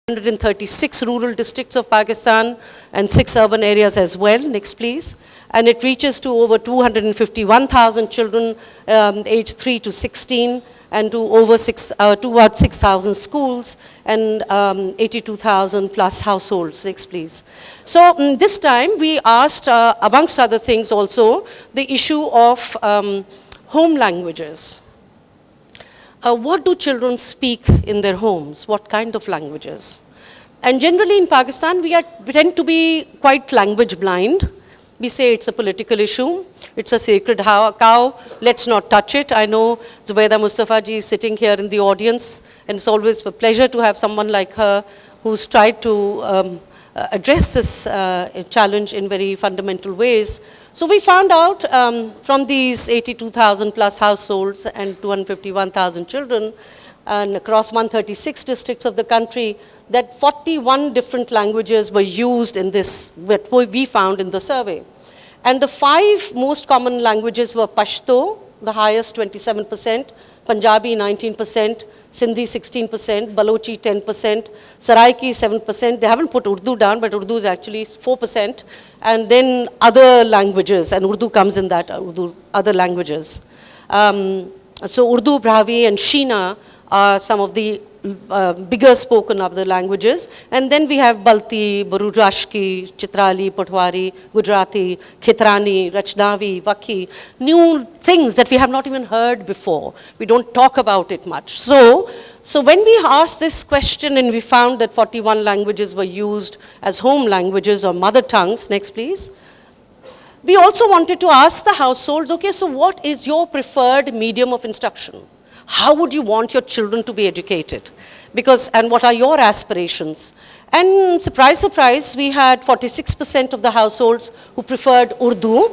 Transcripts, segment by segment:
136 rural districts of Pakistan and 6 urban areas as well. Next, please. And it reaches to over 251,000 children aged 3 to 16 and to about 6,000 schools and 82,000 plus households. Next, please. So this time we asked, amongst other things also, the issue of home languages. What do children speak in their homes? What kind of languages? And generally in Pakistan, we tend to be quite language blind. We say it's a political issue. It's a sacred cow. Let's not touch it. I know Zubaida Mustafa ji is sitting here in the audience, and it's always a pleasure to have someone like her who's tried to address this challenge in very fundamental ways. So we found out from these 82,000 plus households and 251,000 children and across 136 districts of the country that 41 different languages were used in this, what we found in the survey. And the 5 most common languages were Pashto, the highest 27%, Punjabi 19%, Sindhi 16%, Balochi 10%, Saraiki 7%. They haven't put Urdu down, but Urdu is actually 4%. And then other languages, and Urdu comes in that, other languages. So Urdu, Brahvi, and Sheena are some of the bigger spoken of the languages. And then we have Balti, Burujashki, Chitrali, Potwari, Gujarati, Khitrani, Rachnavi, Wakhi, new things that we have not even heard before. We don't talk about it much. So when we asked this question and we found that 41 languages were used as home languages or mother tongues, next please. We also wanted to ask the households, okay, so what is your preferred medium of instruction? How would you want your children to be educated? And what are your aspirations? And surprise, surprise, we had 46% of the households who preferred Urdu,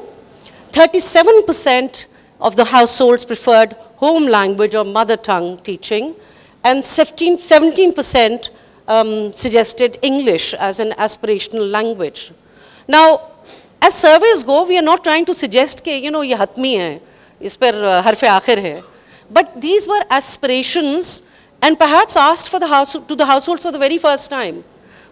37% of the households preferred home language or mother tongue teaching, and 17% suggested English as an aspirational language. Now, as surveys go, we are not trying to suggest that, ye hatmi hai, is par harf aakhir hai. But these were aspirations and perhaps asked to the households for the very first time.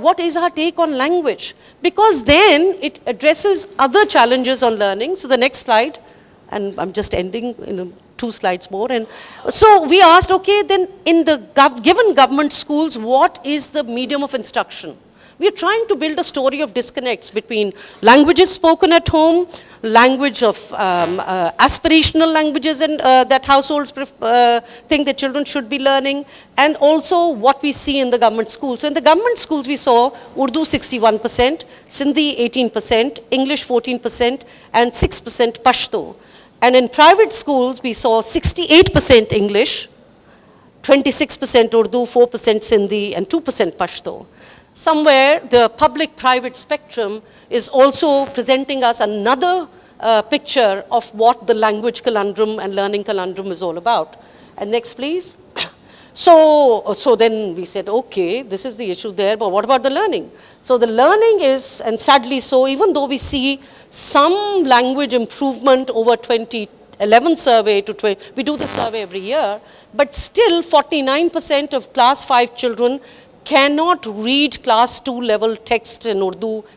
what is our take on language? Because then it addresses other challenges on learning. So the next slide, and I'm just ending in 2 slides more. And so we asked, okay, then in the given government schools, what is the medium of instruction? We are trying to build a story of disconnects between languages spoken at home, language of aspirational languages and that households think that children should be learning, and also what we see in the government schools. So in the government schools we saw Urdu 61%, Sindhi 18%, English 14%, and 6% Pashto. And in private schools we saw 68% English, 26% Urdu, 4% Sindhi, and 2% Pashto. Somewhere the public-private spectrum is also presenting us another picture of what the language conundrum and learning conundrum is all about. And next, please. So then we said, okay, this is the issue there, but what about the learning? So the learning is, and sadly so, even though we see some language improvement over 2011 survey to we do the survey every year, but still 49% of class 5 children cannot read class 2 level text in Urdu,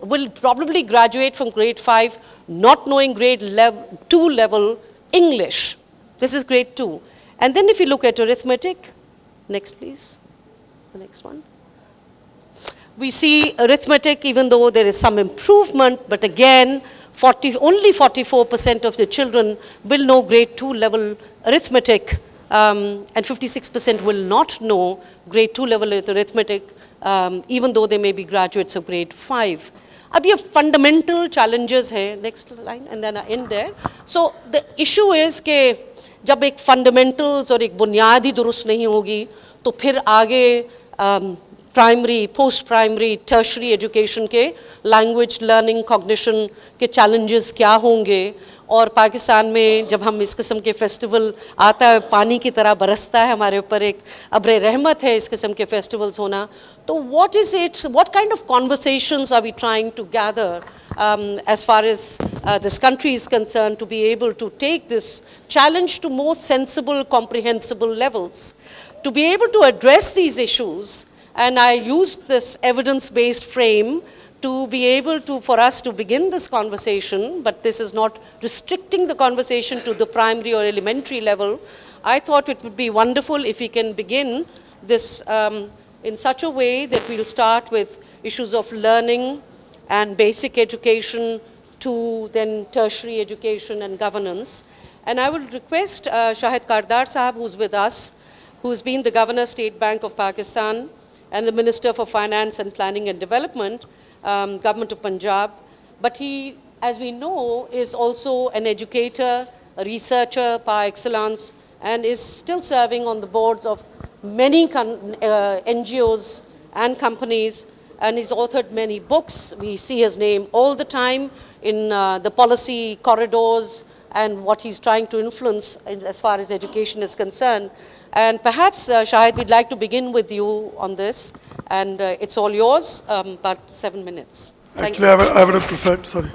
will probably graduate from grade 5 not knowing grade 2 level English. This is grade 2. And then if you look at arithmetic, next please, the next one. We see arithmetic, even though there is some improvement, but again, only 44% of the children will know grade 2 level arithmetic, and 56% will not know grade 2 level arithmetic. even though they may be graduates of grade 5. اب یہ fundamental challenges ہیں. Next line and then I and there. So the issue is کہ جب ایک fundamentals اور ایک بنیادی درست نہیں ہوگی تو پھر آگے primary, post primary, tertiary education کے لینگویج لرننگ, کوگنیشن کے چیلنجز کیا ہوں گے. اور پاکستان میں جب ہم اس قسم کے فیسٹیول آتا ہے, پانی کی طرح برستا ہے ہمارے اوپر, ایک ابر رحمت ہے اس قسم کے فیسٹیولز ہونا. تو what is it, what kind of conversations are we trying to gather as far as this country is concerned to be able to take this challenge to more sensible, comprehensible levels, to be able to address these issues. And I used this evidence-based frame to be able to, for us to begin this conversation, but this is not restricting the conversation to the primary or elementary level. I thought it would be wonderful if we can begin this in such a way that we'll start with issues of learning and basic education to then tertiary education and governance. And I will request Shahid Kardar Sahab, who's with us, who's been the Governor, State Bank of Pakistan, and the Minister for Finance and Planning and Development, Government of Punjab. But he, as we know, is also an educator, a researcher par excellence, and is still serving on the boards of many NGOs and companies, and he's authored many books. We see his name all the time in the policy corridors and what he's trying to influence as far as education is concerned. And perhaps, Shahid, we'd like to begin with you on this, and it's all yours, but 7 minutes. Thank you. Actually, I would have preferred, sorry.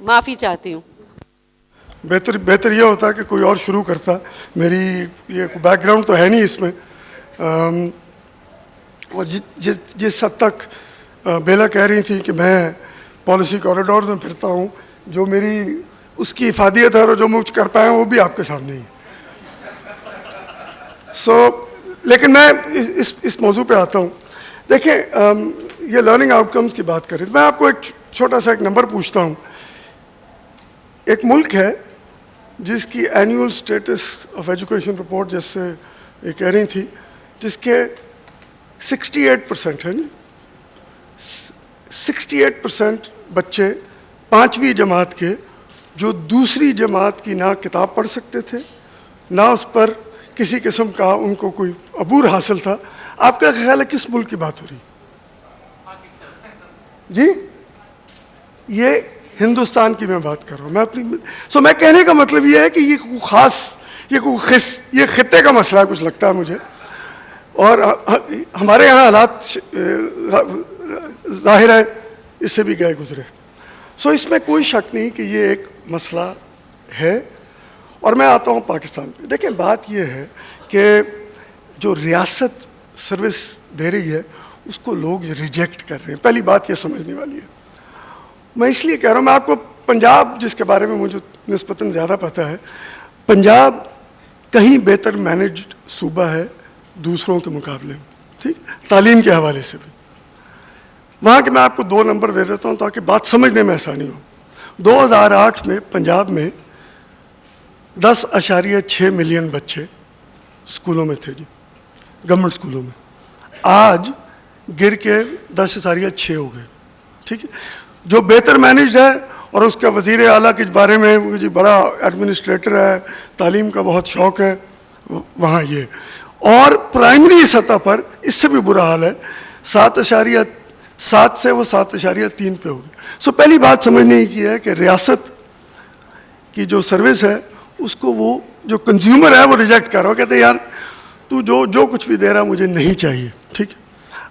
معافی چاہتی ہوں. بہتر یہ ہوتا کہ کوئی اور شروع کرتا. میری یہ بیک گراؤنڈ تو ہے نہیں اس میں. اور جس حد تک بیلا کہہ رہی تھی کہ میں پالیسی کوریڈور میں پھرتا ہوں, جو میری اس کی افادیت ہے اور جو مجھ کر پایا ہوں وہ بھی آپ کے سامنے ہی. لیکن میں اس موضوع پہ آتا ہوں. دیکھیں, یہ لرننگ آؤٹ کمز کی بات کر رہی تھی. میں آپ کو ایک چھوٹا سا ایک نمبر پوچھتا ہوں. ایک ملک ہے جس کی annual status of education report جیسے یہ کہہ رہی تھی, جس کے 68% ہے نا, 68% بچے 5ویں جماعت کے جو دوسری جماعت کی نہ کتاب پڑھ سکتے تھے, نہ اس پر کسی قسم کا ان کو کوئی عبور حاصل تھا. آپ کا خیال ہے کس ملک کی بات ہو رہی جی؟ یہ ہندوستان کی میں بات کر رہا ہوں. میں اپنی میں کہنے کا مطلب یہ ہے کہ یہ کوئی خاص, یہ خطے کا مسئلہ کچھ لگتا ہے مجھے. اور ہمارے یہاں حالات ظاہر ہے اس سے بھی گئے گزرے. اس میں کوئی شک نہیں کہ یہ ایک مسئلہ ہے. اور میں آتا ہوں پاکستان پہ. دیکھیں, بات یہ ہے کہ جو ریاست سروس دے رہی ہے اس کو لوگ ریجیکٹ کر رہے ہیں. پہلی بات یہ سمجھنے والی ہے. میں اس لیے کہہ رہا ہوں, میں آپ کو پنجاب جس کے بارے میں مجھے نسبتاً زیادہ پتہ ہے, پنجاب کہیں بہتر مینجڈ صوبہ ہے دوسروں کے مقابلے میں, ٹھیک, تعلیم کے حوالے سے بھی. وہاں کے میں آپ کو 2 نمبر دے دیتا ہوں تاکہ بات سمجھنے میں آسانی ہو. 2008 میں پنجاب میں 10.6 ملین بچے اسکولوں میں تھے جی, گورنمنٹ اسکولوں میں. آج گر کے 10.6 ہو گئے, ٹھیک ہے. جو بہتر مینیجڈ ہے اور اس کا وزیر اعلیٰ کے بارے میں جی بڑا ایڈمنسٹریٹر ہے, تعلیم کا بہت شوق ہے وہاں یہ. اور پرائمری سطح پر اس سے بھی برا حال ہے, 7.7 سے وہ 7.3 پہ ہو گئے. پہلی بات سمجھنے کی ہے کہ ریاست کی جو سروس ہے اس کو وہ جو کنزیومر ہے وہ ریجیکٹ کر رہا ہو, کہتے ہیں یار تو جو کچھ بھی دے رہا مجھے نہیں چاہیے, ٹھیک ہے.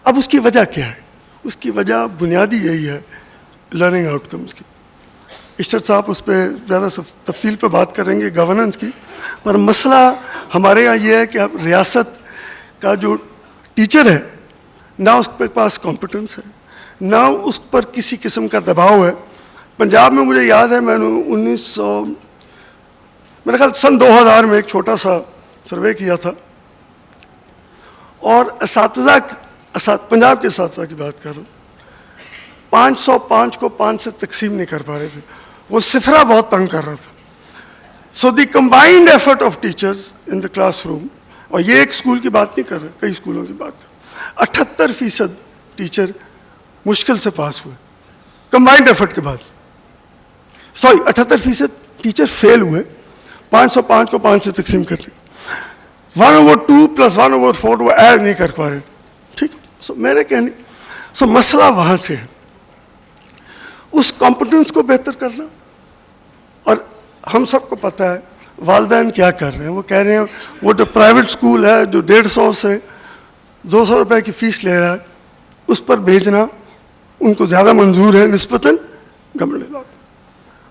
اب اس کی وجہ کیا ہے؟ اس کی وجہ بنیادی یہی ہے لرننگ آؤٹ کمز کی. اشرت صاحب اس پہ زیادہ تفصیل پہ بات کریں گے گورننس کی. پر مسئلہ ہمارے یہاں یہ ہے کہ اب ریاست کا جو ٹیچر ہے نہ اس کے پاس کمپٹنس ہے, نہ اس پر کسی قسم کا دباؤ ہے. پنجاب میں مجھے یاد ہے میں نے میرے خیال سن 2000 میں ایک چھوٹا سا سروے کیا تھا, اور پنجاب کے اساتذہ کی بات کر رہا ہوں, 505 کو 5 سے تقسیم نہیں کر پا رہے تھے. وہ صفرہ بہت تنگ کر رہا تھا. So the combined effort of teachers in the classroom, اور یہ ایک اسکول کی بات نہیں کر رہے, کئی اسکولوں کی بات کر, 78% ٹیچر مشکل سے پاس ہوئے کمبائنڈ ایفرٹ کے بعد. سوری 78% ٹیچر فیل ہوئے, 505 کو 5 سے تقسیم کر لی, 1/2 + 1/4 وہ ایڈ نہیں کر پا رہے تھے. ٹھیک ہے, سو میرے کہنے مسئلہ وہاں سے ہے, اس کمپٹنس کو بہتر کرنا. اور ہم سب کو پتہ ہے والدین کیا کر رہے ہیں, وہ کہہ رہے ہیں وہ جو پرائیویٹ اسکول ہے جو 150 سے 200 روپے کی فیس لے رہا ہے اس پر بھیجنا ان کو زیادہ منظور ہے نسبتاً گورنمنٹ علاقے.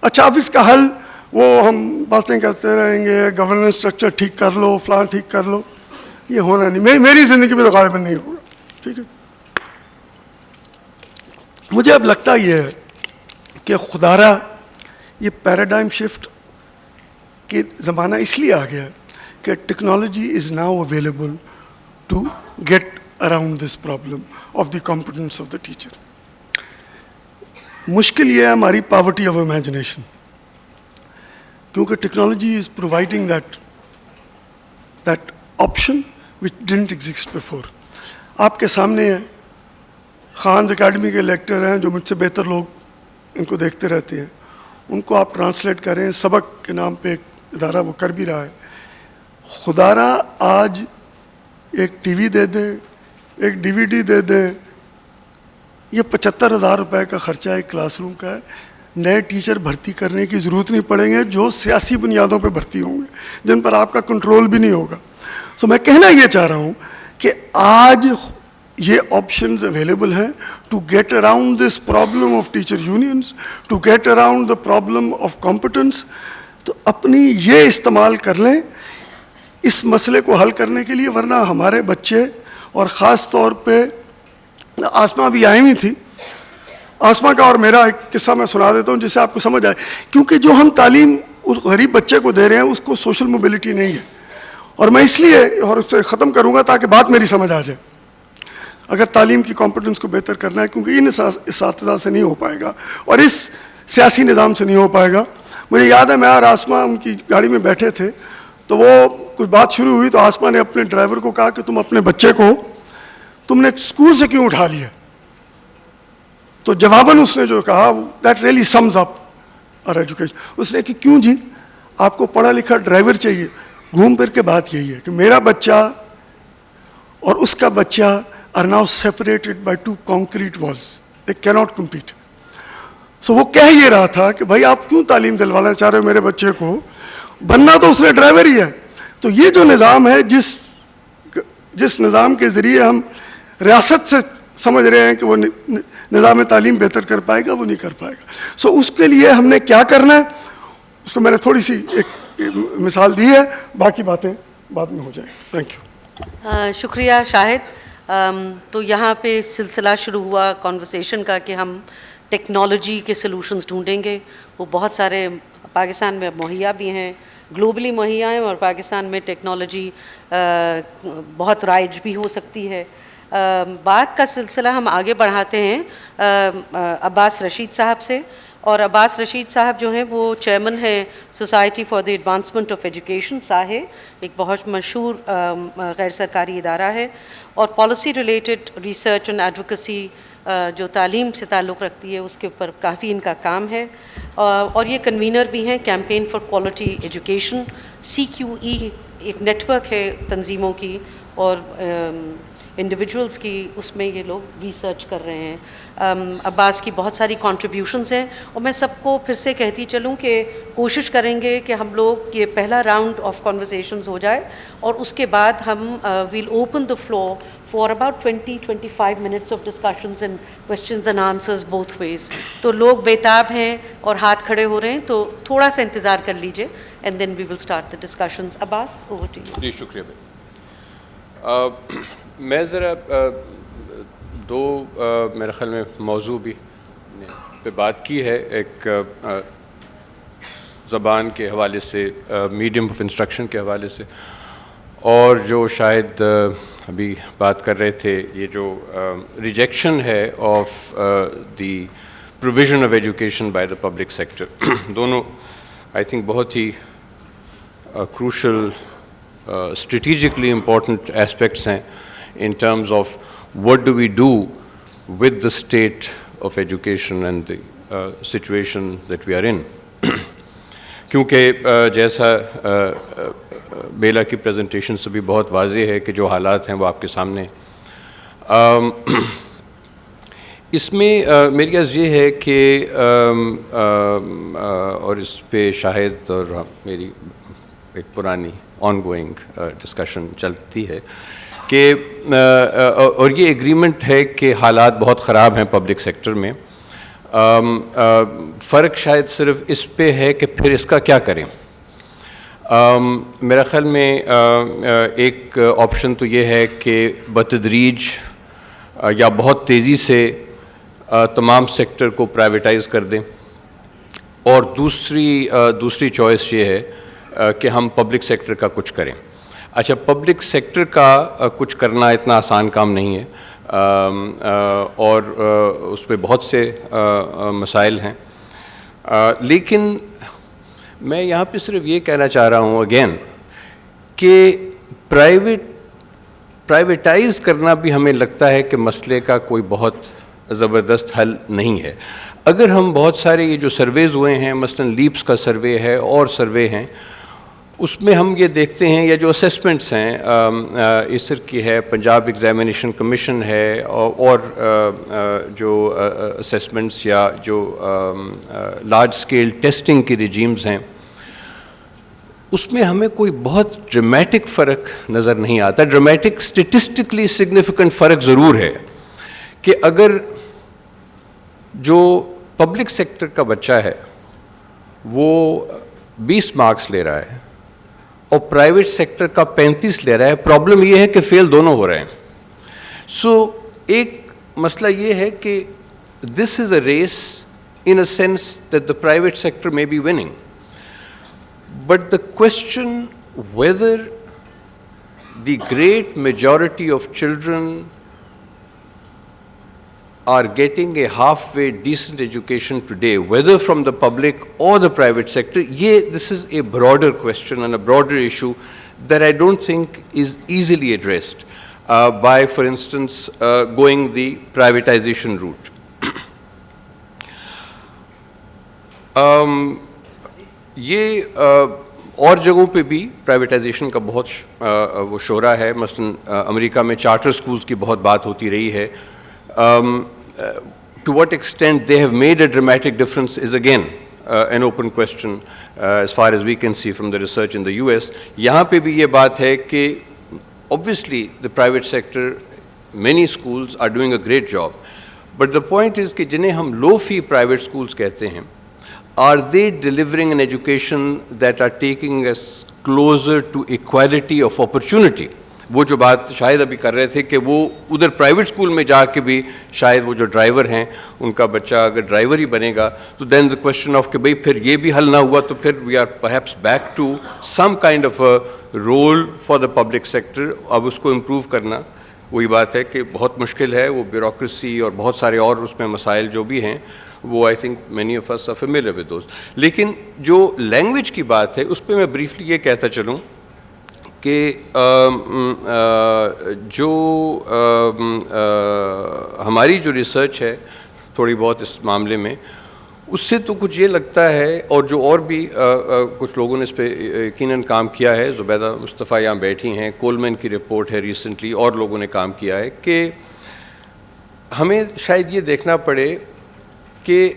اچھا, اب اس کا حل وہ ہم باتیں کرتے رہیں گے, گورننس اسٹرکچر ٹھیک کر لو, فلان ٹھیک کر لو, یہ ہونا نہیں, میری زندگی میں تو غالباً نہیں ہوگا. ٹھیک ہے, مجھے اب لگتا یہ ہے کہ خدارا یہ پیراڈائم شفٹ کہ زمانہ اس لیے آ گیا کہ technology is now available to get around this problem of the competence of the teacher. مشکل یہ ہے ہماری پاورٹی آف امیجنیشن, کیونکہ technology is providing that option which didn't exist before. آپ کے سامنے ہے خانز اکیڈمی کے لیکچر ہیں جو مجھ سے بہتر لوگ ان کو دیکھتے رہتے ہیں, ان کو آپ ٹرانسلیٹ کریں, سبق کے نام پہ ایک ادارہ وہ کر بھی رہا ہے. خدارا آج ایک ٹی وی دے دیں, ایک DVD دے دیں, یہ 75,000 روپے کا خرچہ ایک کلاس روم کا ہے. نئے ٹیچر بھرتی کرنے کی ضرورت نہیں پڑیں گے جو سیاسی بنیادوں پہ بھرتی ہوں گے, جن پر آپ کا کنٹرول بھی نہیں ہوگا. سو میں کہنا یہ چاہ رہا ہوں کہ آج یہ آپشنز اویلیبل ہیں to get around this problem of teacher unions, to get around the problem of competence. تو اپنی یہ استعمال کر لیں اس مسئلے کو حل کرنے کے لیے, ورنہ ہمارے بچے, اور خاص طور پہ آسما بھی آئی ہوئی تھی, آسما کا اور میرا ایک قصہ میں سنا دیتا ہوں جس سے آپ کو سمجھ آئے, کیونکہ جو ہم تعلیم اس غریب بچے کو دے رہے ہیں اس کو سوشل موبلٹی نہیں ہے. اور میں اس لیے اور اس سے ختم کروں گا تاکہ بات میری سمجھ آ جائے. اگر تعلیم کی کمپٹنس کو بہتر کرنا ہے, کیونکہ ان اساتذہ سے نہیں ہو پائے گا اور اس سیاسی نظام سے نہیں ہو پائے گا. مجھے یاد ہے میں اور آسما ان کی گاڑی میں بیٹھے تھے تو وہ کچھ بات شروع ہوئی تو آسما نے اپنے ڈرائیور کو کہا کہ تم اپنے بچے کو تم نے اسکول سے کیوں اٹھا لیا. تو جواباً اس نے جو کہا دیٹ ریئلی سمز اپ اور ایجوکیشن, اس نے کہ کیوں جی آپ کو پڑھا لکھا ڈرائیور چاہیے. گھوم پھر کے بات یہی ہے کہ میرا بچہ اور اس کا بچہ are now separated by 2 concrete walls. They cannot compete. So وہ کہہ یہ رہا تھا کہ بھائی آپ کیوں تعلیم دلوانا چاہ رہے ہو میرے بچے کو, بننا تو اس نے ڈرائیور ہی ہے. تو یہ جو نظام ہے جس نظام کے ذریعے ہم ریاست سے سمجھ رہے ہیں کہ وہ نظام تعلیم بہتر کر پائے گا, وہ نہیں کر پائے گا. سو اس کے لیے ہم نے کیا کرنا ہے اس کو میں نے تھوڑی سی ایک مثال دی ہے, باقی باتیں بعد میں ہو جائیں. Thank you. شکریہ شاہد. تو یہاں پہ سلسلہ شروع ہوا کانورسیشن کا کہ ہم ٹیکنالوجی کے سلوشنز ڈھونڈیں گے. وہ بہت سارے پاکستان میں مہیا بھی ہیں, گلوبلی مہیا ہیں, اور پاکستان میں ٹیکنالوجی بہت رائج بھی ہو سکتی ہے. بات کا سلسلہ ہم آگے بڑھاتے ہیں عباس رشید صاحب سے. اور عباس رشید صاحب جو ہیں وہ چیئرمین ہیں society for the advancement of education ساہے, ایک بہت مشہور غیر سرکاری ادارہ ہے, اور policy related research and advocacy جو تعلیم سے تعلق رکھتی ہے اس کے اوپر کافی ان کا کام ہے. اور یہ کنوینر بھی ہیں campaign for quality education, CQE ایک نیٹ ورک ہے تنظیموں کی اور انڈیویجولس کی, اس میں یہ لوگ ریسرچ کر رہے ہیں. عباس کی بہت ساری کنٹریبیوشنز ہیں, اور میں سب کو پھر سے کہتی چلوں کہ کوشش کریں گے کہ ہم لوگ یہ پہلا راؤنڈ آف کنورسیشنز ہو جائے, اور اس کے بعد ہم we'll open the floor for about 20-25 minutes of discussions and questions and answers both ways. تو لوگ بیتاب ہیں اور ہاتھ کھڑے ہو رہے ہیں, تو تھوڑا سا انتظار کر لیجئے and then we will start the discussions. Abbas, over to you. جی شکریہ بھائی. میں ذرا دو میرے خیال میں موضوع بھی پہ بات کی ہے, ایک زبان کے حوالے سے, میڈیم آف انسٹرکشن کے حوالے سے, اور جو شاید ابھی بات کر رہے تھے یہ جو ریجیکشن ہے of the provision of education by the public sector. دونوں آئی تھنک بہت ہی crucial, strategically important aspects ہیں in terms of what do we do with the state of education and the situation that we are in. کیونکہ جیسا بیلا کی presentation سے بھی بہت واضح ہے کہ جو حالات ہیں وہ آپ کے سامنے. اس میں میری عرض یہ ہے کہ اور اس پہ شاہد اور میری ایک پرانی آن گوئنگ ڈسکشن چلتی ہے کہ اور یہ ایگریمنٹ ہے کہ حالات بہت خراب ہیں پبلک سیکٹر میں. فرق شاید صرف اس پہ ہے کہ پھر اس کا کیا کریں. میرا خیال میں ایک آپشن تو یہ ہے کہ بتدریج یا بہت تیزی سے تمام سیکٹر کو پرائیویٹائز کر دیں, اور دوسری چوائس یہ ہے کہ ہم پبلک سیکٹر کا کچھ کریں. اچھا, پبلک سیکٹر کا کچھ کرنا اتنا آسان کام نہیں ہے, اور اس پہ بہت سے مسائل ہیں, لیکن میں یہاں پہ صرف یہ کہنا چاہ رہا ہوں اگین کہ پرائیویٹائز کرنا بھی ہمیں لگتا ہے کہ مسئلے کا کوئی بہت زبردست حل نہیں ہے. اگر ہم بہت سارے یہ جو سرویز ہوئے ہیں, مثلا لیپس کا سروے ہے اور سروے ہیں, اس میں ہم یہ دیکھتے ہیں, یا جو اسیسمنٹس ہیں, اسر کی ہے, پنجاب ایگزامینیشن کمیشن ہے, اور جو اسیسمنٹس یا جو لارج اسکیل ٹیسٹنگ کی رجیمز ہیں, اس میں ہمیں کوئی بہت ڈرامیٹک فرق نظر نہیں آتا. ڈرامیٹک اسٹیٹسٹکلی سگنیفیکنٹ فرق ضرور ہے کہ اگر جو پبلک سیکٹر کا بچہ ہے وہ 20 مارکس لے رہا ہے اور پرائیویٹ سیکٹر کا 35 لے رہا ہے, پرابلم یہ ہے کہ فیل دونوں ہو رہے ہیں. سو ایک مسئلہ یہ ہے کہ دس از اے race in a sense that the private sector may be winning. But the question whether the great majority of children are getting a halfway decent education today, whether from the public or the private sector, this is a broader question and a broader issue that I don't think is easily addressed by, for instance, going the privatization route. یہ اور جگہوں پہ بھی privatisation کا بہت وہ شعرہ ہے. مثلا امریکہ میں چارٹر سکولز کی بہت بات ہوتی رہی ہے. To what extent they have made a dramatic difference is again an open question as far as we can see from the research in the US. یہاں پہ بھی یہ بات ہے کہ obviously the private sector, many schools are doing a great job. But the point is کہ جنہیں ہم low fee private schools کہتے ہیں, are they delivering an education that are taking us closer to equality of opportunity? وہ جو بات شاید ابھی کر رہے تھے کہ وہ ادھر پرائیویٹ اسکول میں جا کے بھی شاید وہ جو ڈرائیور ہیں ان کا بچہ اگر ڈرائیور ہی بنے گا تو دین دا کوشچن آف کہ بھئی پھر یہ بھی حل نہ ہوا تو پھر we are perhaps back to some kind of a role for the public sector. اب اس کو امپروو کرنا وہی بات ہے کہ بہت مشکل ہے. وہ بیوروکریسی اور بہت سارے اور اس میں مسائل جو بھی ہیں وہ I think many of us are familiar with those. لیکن جو لینگویج کی بات ہے اس پہ میں بریفلی یہ کہتا چلوں کہ جو ہماری جو ریسرچ ہے تھوڑی بہت اس معاملے میں, اس سے تو کچھ یہ لگتا ہے, اور جو اور بھی کچھ لوگوں نے اس پہ یقیناً کام کیا ہے, زبیدہ مصطفیٰ یہاں بیٹھی ہیں, کولمین کی رپورٹ ہے ریسنٹلی, اور لوگوں نے کام کیا ہے, کہ ہمیں شاید یہ دیکھنا پڑے کہ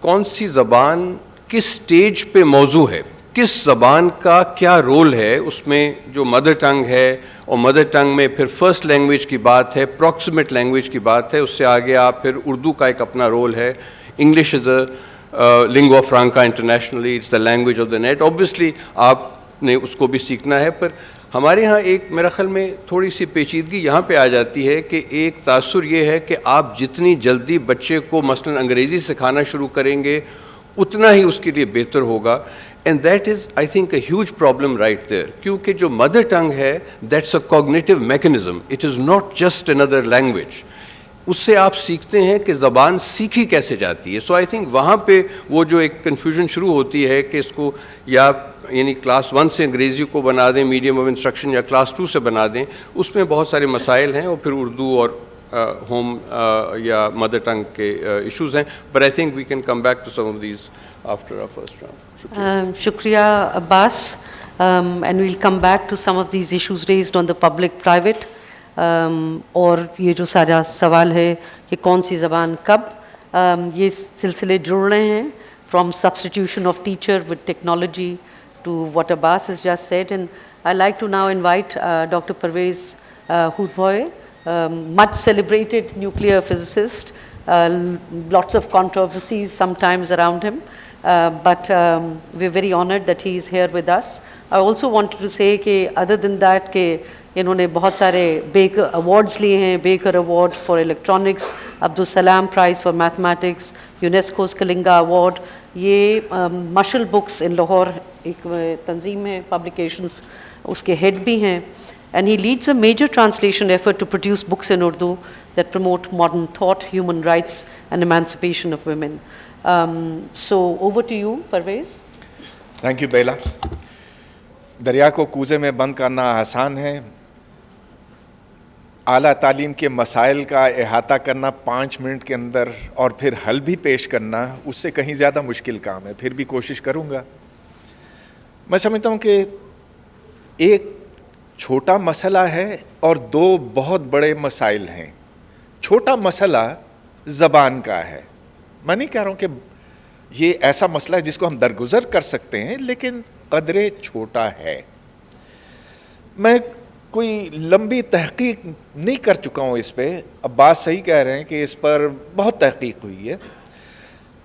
کون سی زبان کس سٹیج پہ موضوع ہے, کس زبان کا کیا رول ہے اس میں. جو مدر ٹنگ ہے, اور مدر ٹنگ میں پھر فرسٹ لینگویج کی بات ہے, پروکسیمیٹ لینگویج کی بات ہے, اس سے آگے آپ پھر اردو کا ایک اپنا رول ہے. English is a lingua franca internationally, it's the language of the net. Obviously آپ نے اس کو بھی سیکھنا ہے, پر ہمارے ہاں ایک میرا خیال میں تھوڑی سی پیچیدگی یہاں پہ آ جاتی ہے کہ ایک تاثر یہ ہے کہ آپ جتنی جلدی بچے کو مثلا انگریزی سکھانا شروع کریں گے اتنا ہی اس کے لیے بہتر ہوگا. And that is I think a huge problem right there, کیونکہ جو مدر ٹنگ ہے that's a cognitive mechanism, it is not just another language. اس سے آپ سیکھتے ہیں کہ زبان سیکھی کیسے جاتی ہے. سو آئی تھنک وہاں پہ وہ جو ایک کنفیوژن شروع ہوتی ہے کہ اس کو یا یعنی کلاس 1 سے انگریزی کو بنا دیں میڈیم آف انسٹرکشن یا کلاس 2 سے بنا دیں, اس میں بہت سارے مسائل ہیں, اور پھر اردو اور ہوم یا مدر ٹنگ کے ایشوز ہیں. But I think we can come back to some of these after our first round. شکریہ Abbas, and we'll come back to some of these issues raised on the public private. اور یہ جو سارا سوال ہے کہ کون سی زبان کب, یہ سلسلے جڑ رہے ہیں from substitution of teacher with technology to what Abbas has just said. And I'd like to now invite Dr. Parvez Hoodbhoy, much celebrated nuclear physicist, lots of controversies sometimes around him, but we're very honored that he is here with us. I also wanted to say کہ other than that کہ انہوں نے بہت سارے baker awards لیے ہیں, Baker award for electronics, Abdus Salam prize for mathematics, UNESCO's Kalinga award. یہ مشل بکس ان لاہور ایک تنظیم ہے پبلیکیشنز, اس کے ہیڈ بھی ہیں. And he leads a major translation effort to produce books in Urdu that promote modern thought, human rights and emancipation of women. So over to you, Parvez. Thank you, Bela. دریا کو کوزے میں بند کرنا آسان ہے, اعلیٰ تعلیم کے مسائل کا احاطہ کرنا 5 منٹ کے اندر اور پھر حل بھی پیش کرنا اس سے کہیں زیادہ مشکل کام ہے. پھر بھی کوشش کروں گا. میں سمجھتا ہوں کہ ایک چھوٹا مسئلہ ہے اور 2 بہت بڑے مسائل ہیں. چھوٹا مسئلہ زبان کا ہے. میں نہیں کہہ رہا ہوں کہ یہ ایسا مسئلہ ہے جس کو ہم درگزر کر سکتے ہیں, لیکن قدرے چھوٹا ہے. میں کوئی لمبی تحقیق نہیں کر چکا ہوں اس پہ. اب بات صحیح کہہ رہے ہیں کہ اس پر بہت تحقیق ہوئی ہے,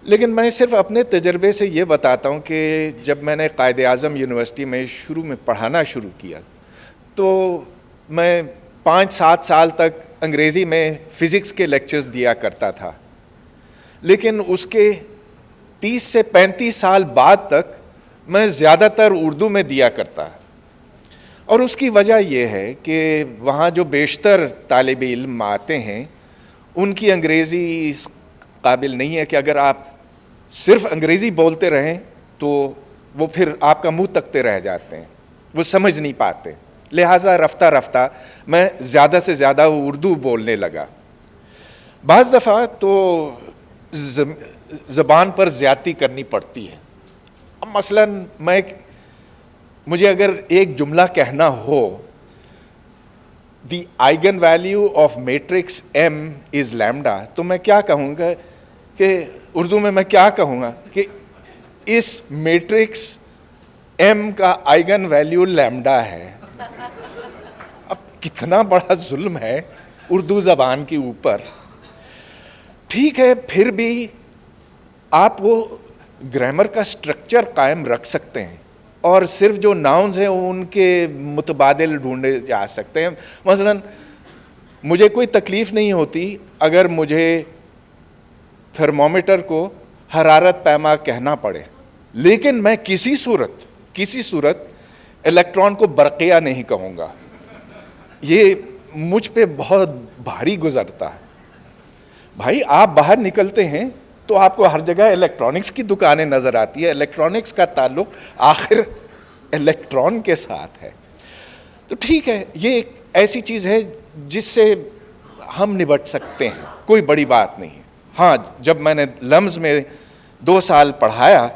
لیکن میں صرف اپنے تجربے سے یہ بتاتا ہوں کہ جب میں نے قائد اعظم یونیورسٹی میں شروع میں پڑھانا شروع کیا تو میں 5-7 سال تک انگریزی میں فزکس کے لیکچرز دیا کرتا تھا, لیکن اس کے 30 سے 35 سال بعد تک میں زیادہ تر اردو میں دیا کرتا. اور اس کی وجہ یہ ہے کہ وہاں جو بیشتر طالب علم آتے ہیں ان کی انگریزی اس قابل نہیں ہے کہ اگر آپ صرف انگریزی بولتے رہیں تو وہ پھر آپ کا منہ تکتے رہ جاتے ہیں, وہ سمجھ نہیں پاتے. لہٰذا رفتہ رفتہ میں زیادہ سے زیادہ اردو بولنے لگا. بعض دفعہ تو زبان پر زیادتی کرنی پڑتی ہے. اب مثلاً مجھے اگر ایک جملہ کہنا ہو, the eigenvalue of matrix M is lambda, تو میں کیا کہوں گا کہ اردو میں کیا کہوں گا کہ اس میٹرکس M کا آئگن ویلیو لیمڈا ہے. اب کتنا بڑا ظلم ہے اردو زبان کے اوپر. ٹھیک ہے, پھر بھی آپ وہ گرامر کا سٹرکچر قائم رکھ سکتے ہیں اور صرف جو ناؤنز ہیں ان کے متبادل ڈھونڈے جا سکتے ہیں. مثلاً مجھے کوئی تکلیف نہیں ہوتی اگر مجھے تھرمومیٹر کو حرارت پیما کہنا پڑے, لیکن میں کسی صورت الیکٹران کو برقیہ نہیں کہوں گا. یہ مجھ پہ بہت بھاری گزرتا ہے. بھائی آپ باہر نکلتے ہیں تو آپ کو ہر جگہ الیکٹرانکس کی دکانیں نظر آتی ہے. الیکٹرانکس کا تعلق آخر الیکٹران کے ساتھ ہے. تو ٹھیک ہے, یہ ایک ایسی چیز ہے جس سے ہم نبٹ سکتے ہیں, کوئی بڑی بات نہیں ہے. ہاں, جب میں نے لمز میں 2 سال پڑھایا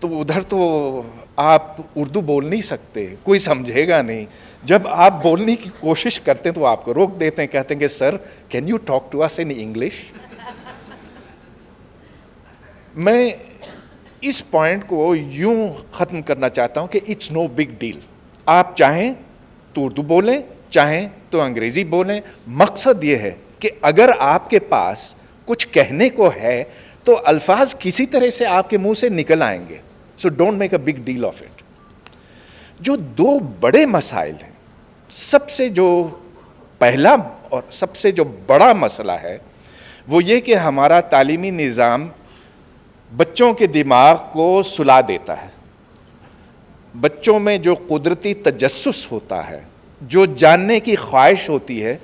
تو ادھر تو آپ اردو بول نہیں سکتے, کوئی سمجھے گا نہیں. جب آپ بولنے کی کوشش کرتے ہیں تو آپ کو روک دیتے ہیں, کہتے ہیں کہ sir can you talk to us in English. میں اس پوائنٹ کو یوں ختم کرنا چاہتا ہوں کہ اٹس نو بگ ڈیل. آپ چاہیں تو اردو بولیں, چاہیں تو انگریزی بولیں. مقصد یہ ہے کہ اگر آپ کے پاس کچھ کہنے کو ہے تو الفاظ کسی طرح سے آپ کے منہ سے نکل آئیں گے. So don't make a big deal of it. جو 2 بڑے مسائل ہیں, سب سے جو پہلا اور سب سے جو بڑا مسئلہ ہے وہ یہ کہ ہمارا تعلیمی نظام بچوں کے دماغ کو سلا دیتا ہے. بچوں میں جو قدرتی تجسس ہوتا ہے, جو جاننے کی خواہش ہوتی ہے,